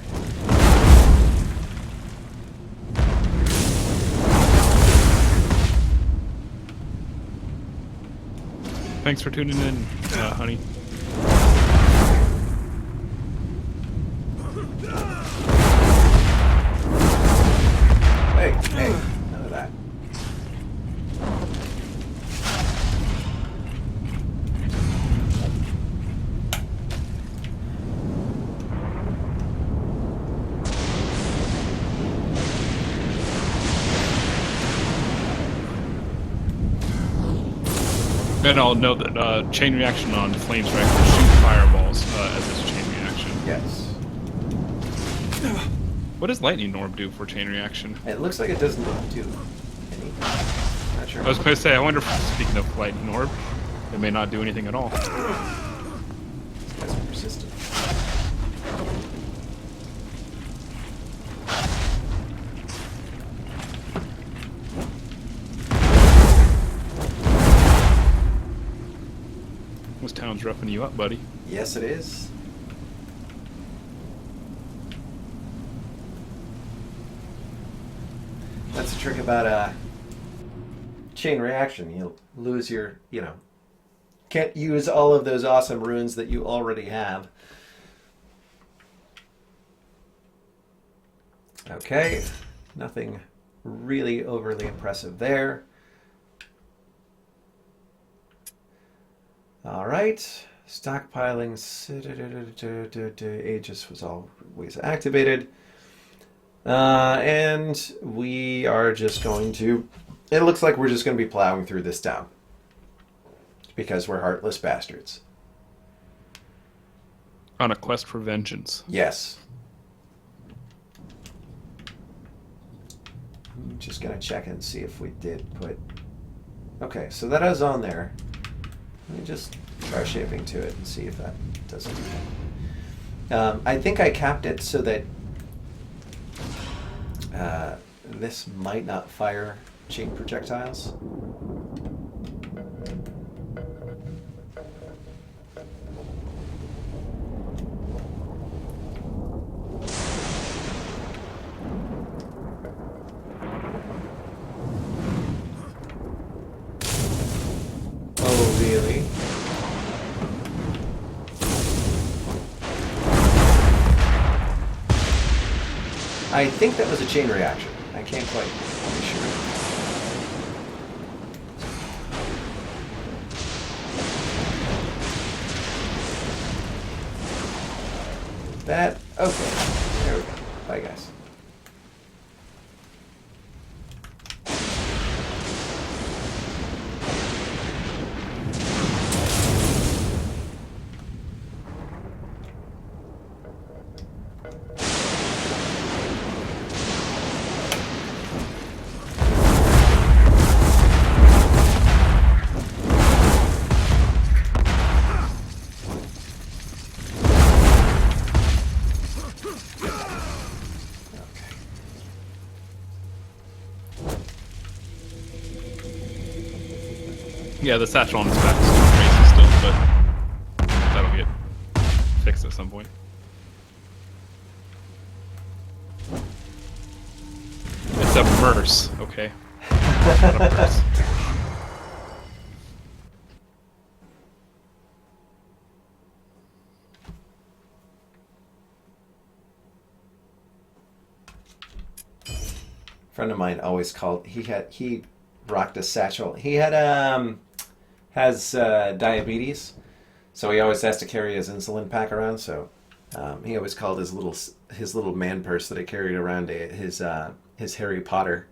Thanks for tuning in, honey. Hey, none of that. And I'll note that chain reaction on Flame Strike will shoot fireballs as its chain reaction. Yes. What does Lightning Orb do for chain reaction? It looks like it doesn't do anything. Not sure. I was going to say, I wonder if, speaking of Lightning Orb, it may not do anything at all. These guys are persistent. This town's roughing you up, buddy. Yes, it is. That's the trick about chain reaction. You'll lose your, can't use all of those awesome runes that you already have. Okay, nothing really overly impressive there. All right, stockpiling, Aegis was always activated. And we are just going to, it looks like we're just going to be plowing through this town. Because we're heartless bastards. On a quest for vengeance. Yes. I'm just going to check and see if we did put... Okay, so that is on there. Let me just try shaping to it and see if that does anything. I think I capped it so that this might not fire chain projectiles. Oh, really? I think that was a chain reaction. I can't quite be sure. That, okay. There we go. Bye, guys. Yeah, the satchel on his back is still crazy still, but that'll get fixed at some point. It's a merce, okay. Not a purse. Friend of mine always called, he rocked a satchel. He had has diabetes, so he always has to carry his insulin pack around. So he always called his little man purse that he carried around his Harry Potter.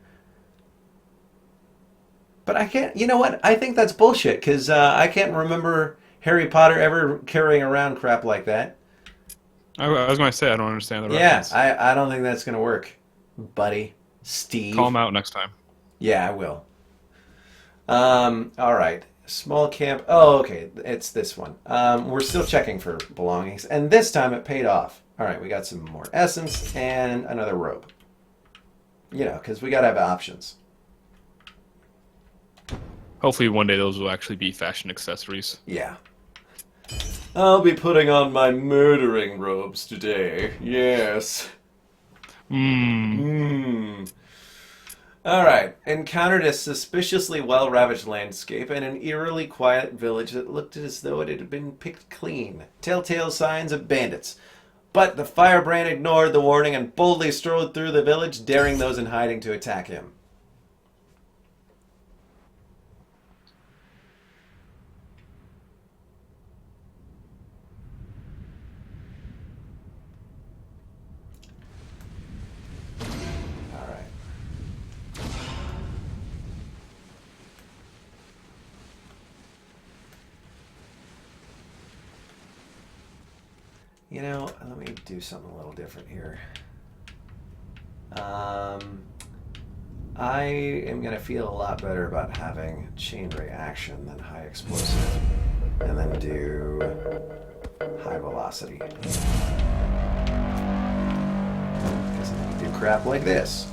But I can't. You know what? I think that's bullshit because I can't remember Harry Potter ever carrying around crap like that. I was going to say I don't understand the Yeah, reference. I don't think that's gonna work, buddy. Steve. Call him out next time. Yeah, I will. All right. Small camp. Oh, okay. It's this one. We're still checking for belongings, and this time it paid off. All right, we got some more essence and another robe. You know, because we got to have options. Hopefully one day those will actually be fashion accessories. Yeah. I'll be putting on my murdering robes today. Yes. All right. Encountered a suspiciously well-ravaged landscape and an eerily quiet village that looked as though it had been picked clean. Telltale signs of bandits. But the firebrand ignored the warning and boldly strode through the village, daring those in hiding to attack him. You know, let me do something a little different here. I am going to feel a lot better about having chain reaction than high explosive. And then do high velocity. Because I can do crap like this.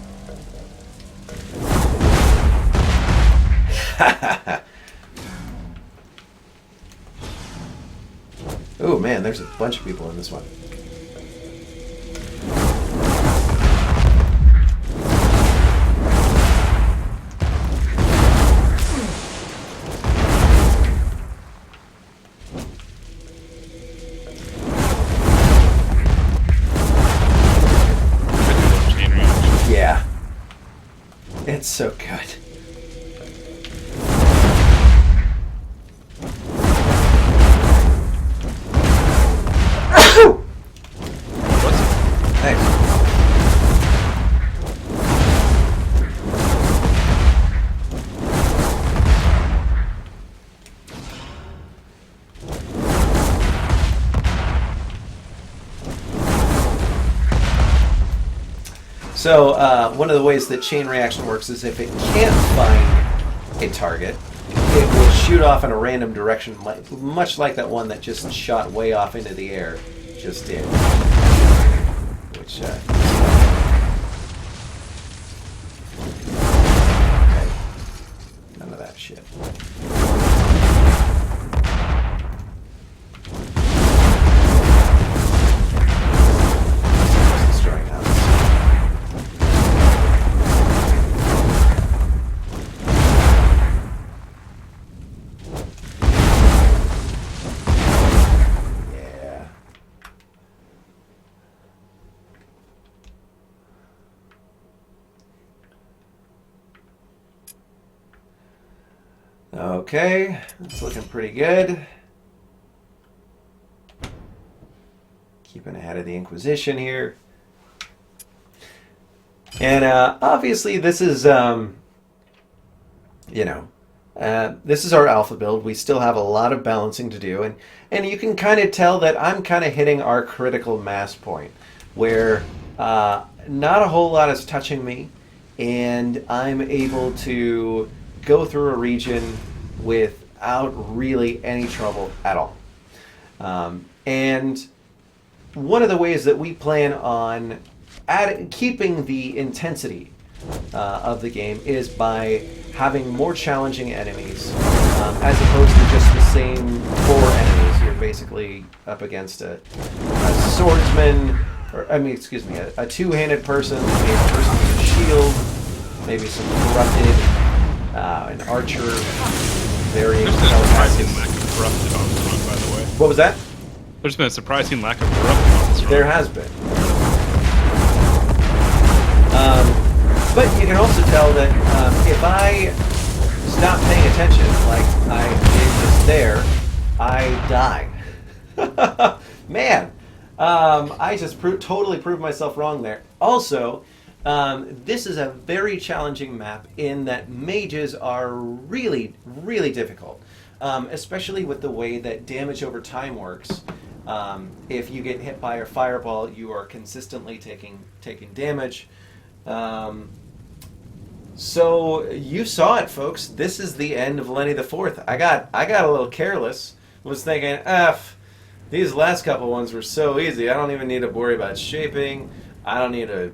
Oh man, there's a bunch of people in this one. Yeah. It's so good. So one of the ways that chain reaction works is if it can't find a target, it will shoot off in a random direction, much like that one that just shot way off into the air just did. Which, okay. None of that shit. Destroying houses. Yeah. Okay, that's looking pretty good. Keeping ahead of the Inquisition here. And obviously this is, this is our alpha build. We still have a lot of balancing to do. And you can kind of tell that I'm kind of hitting our critical mass point where not a whole lot is touching me. And I'm able to go through a region without really any trouble at all. And one of the ways that we plan on keeping the intensity of the game is by having more challenging enemies as opposed to just the same 4 enemies. You're basically up against a swordsman, a two-handed person, a person with a shield, maybe some corrupted, an archer, varying There's been a surprising lack of corrupted on this run, by the way. What was that? There's been a surprising lack of corrupted on this run. There has been. But you can also tell that if I stop paying attention, like I did just there, I die. Man, I just totally proved myself wrong there. Also, this is a very challenging map in that mages are really, really difficult, especially with the way that damage over time works. If you get hit by a fireball, you are consistently taking damage. So you saw it, folks. This is the end of Lenny the Fourth. I got a little careless. Was thinking, these last couple ones were so easy. I don't even need to worry about shaping. I don't need to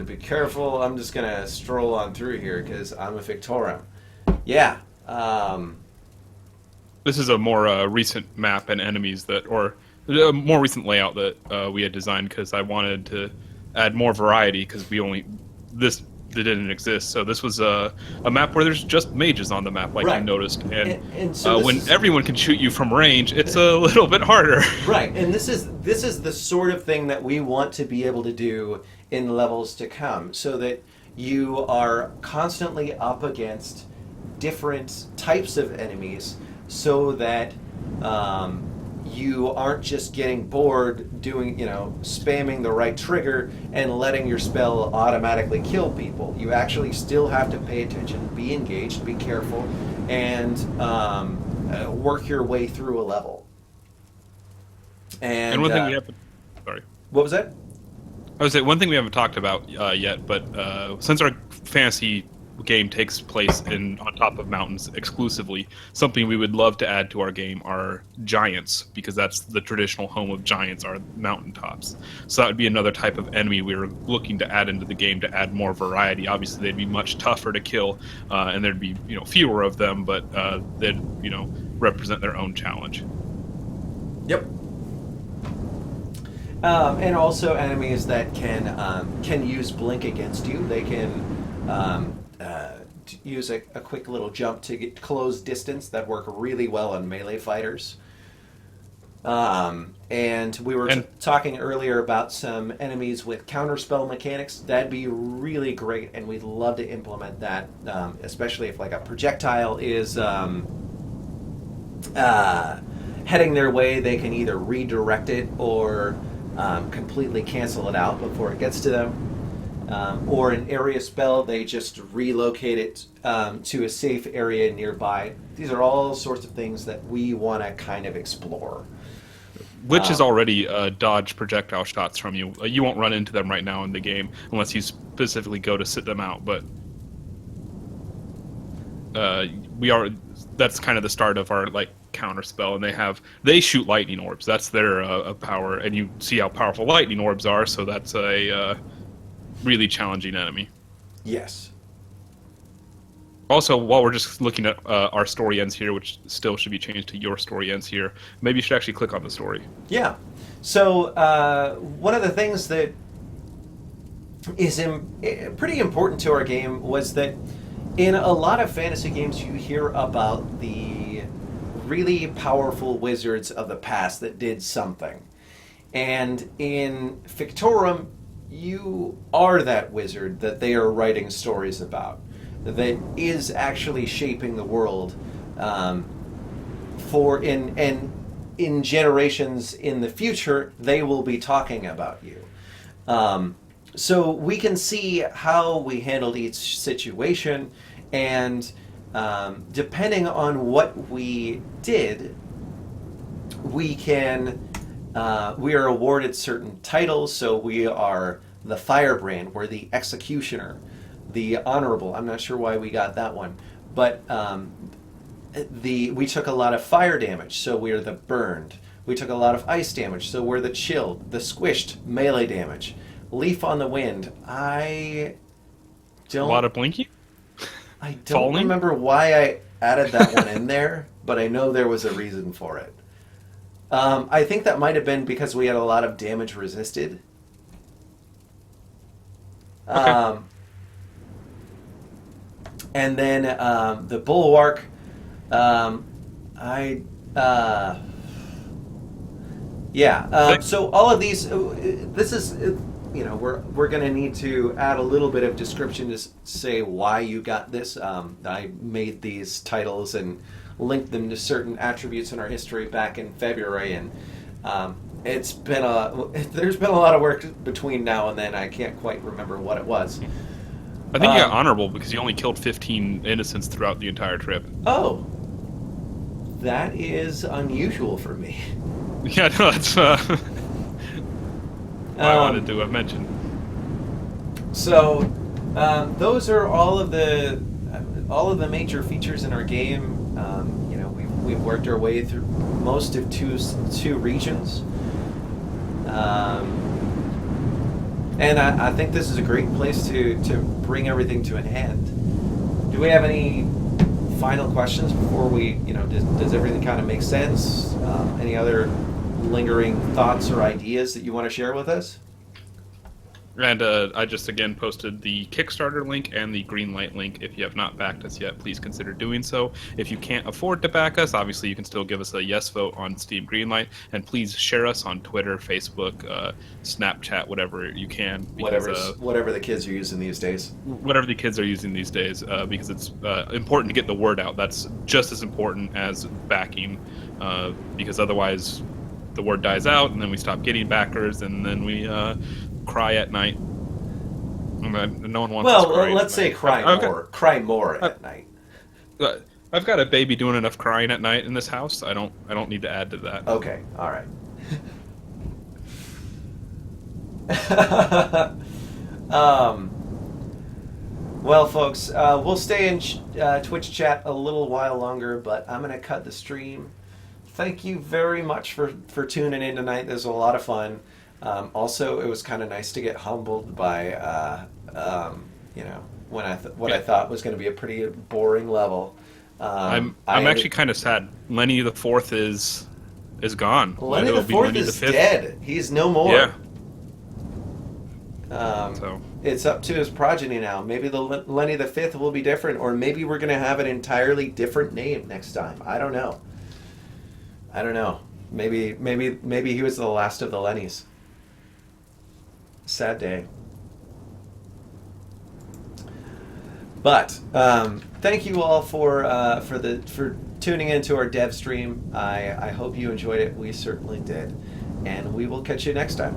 be careful. I'm just gonna stroll on through here because I'm a Fictorum. Yeah. This is a more recent map and enemies or a more recent layout that we had designed because I wanted to add more variety because this didn't exist. So this was a map where there's just mages on the map, like right. you noticed. And so when everyone can shoot you from range, it's a little bit harder. Right, and this is the sort of thing that we want to be able to do in levels to come, so that you are constantly up against different types of enemies, so that you aren't just getting bored doing, spamming the right trigger and letting your spell automatically kill people. You actually still have to pay attention, be engaged, be careful, and work your way through a level. And one thing we haven't... Sorry. What was that? I would say one thing we haven't talked about yet, but since our fantasy game takes place on top of mountains exclusively, something we would love to add to our game are giants, because that's the traditional home of giants, are mountaintops. So that would be another type of enemy we were looking to add into the game to add more variety. Obviously, they'd be much tougher to kill, and there'd be fewer of them, but they'd represent their own challenge. Yep. And also enemies that can use blink against you. They can use a quick little jump to get close distance that work really well on melee fighters. And we were talking earlier about some enemies with counterspell mechanics. That'd be really great, and we'd love to implement that, especially if like a projectile is heading their way. They can either redirect it or completely cancel it out before it gets to them. Or an area spell, they just relocate it to a safe area nearby. These are all sorts of things that we want to kind of explore. Witches already dodge projectile shots from you. You won't run into them right now in the game unless you specifically go to sit them out. But that's kind of the start of our like counter spell, and they shoot lightning orbs. That's their power, and you see how powerful lightning orbs are. So that's a really challenging enemy. Yes. Also, while we're just looking at our story ends here, which still should be changed to your story ends here, maybe you should actually click on the story. Yeah. So one of the things that is pretty important to our game was that in a lot of fantasy games you hear about the really powerful wizards of the past that did something. And in Fictorum, you are that wizard that they are writing stories about, that is actually shaping the world in generations in the future, they will be talking about you. So we can see how we handled each situation, and depending on what we did, we are awarded certain titles. So we are the Firebrand, we're the Executioner, the Honorable. I'm not sure why we got that one, but we took a lot of fire damage, so we're the Burned. We took a lot of ice damage, so we're the Chilled, the Squished, melee damage. Leaf on the Wind. A lot of blinky? I don't remember why I added that one in there, but I know there was a reason for it. I think that might have been because we had a lot of damage resisted. Okay. And then the Bulwark. So all of these, this is, we're going to need to add a little bit of description to say why you got this. I made these titles and linked them to certain attributes in our history back in February, and there's been a lot of work between now and then. I can't quite remember what it was. I think you got honorable because you only killed 15 innocents throughout the entire trip. Oh, that is unusual for me. Yeah, no, that's what I wanted to have mentioned. So, those are all of the major features in our game. We've worked our way through most of two regions, and I think this is a great place to bring everything to an end. Do we have any final questions before we, does everything kind of make sense? Any other lingering thoughts or ideas that you want to share with us? And I just again posted the Kickstarter link and the Greenlight link. If you have not backed us yet, please consider doing so. If you can't afford to back us, obviously you can still give us a yes vote on Steam Greenlight, and please share us on Twitter, Facebook, Snapchat, whatever you can. Because, whatever the kids are using these days. Whatever the kids are using these days, because it's important to get the word out. That's just as important as backing, because otherwise the word dies out, and then we stop getting backers, and then we cry at night. No one wants to cry. Well, let's say cry more at night. I've got a baby doing enough crying at night in this house. I don't need to add to that. Okay, all right. Well, folks, we'll stay in Twitch chat a little while longer, but I'm going to cut the stream. Thank you very much for tuning in tonight. This was a lot of fun. Also, it was kind of nice to get humbled by, what I thought was going to be a pretty boring level. I'm actually kind of sad. Lenny the Fourth is gone. Lenny the Fourth is dead. He's no more. Yeah. So it's up to his progeny now. Maybe the Lenny the Fifth will be different, or maybe we're going to have an entirely different name next time. I don't know. Maybe he was the last of the Lennys. Sad day. But thank you all for tuning into our dev stream. I hope you enjoyed it. We certainly did, and we will catch you next time.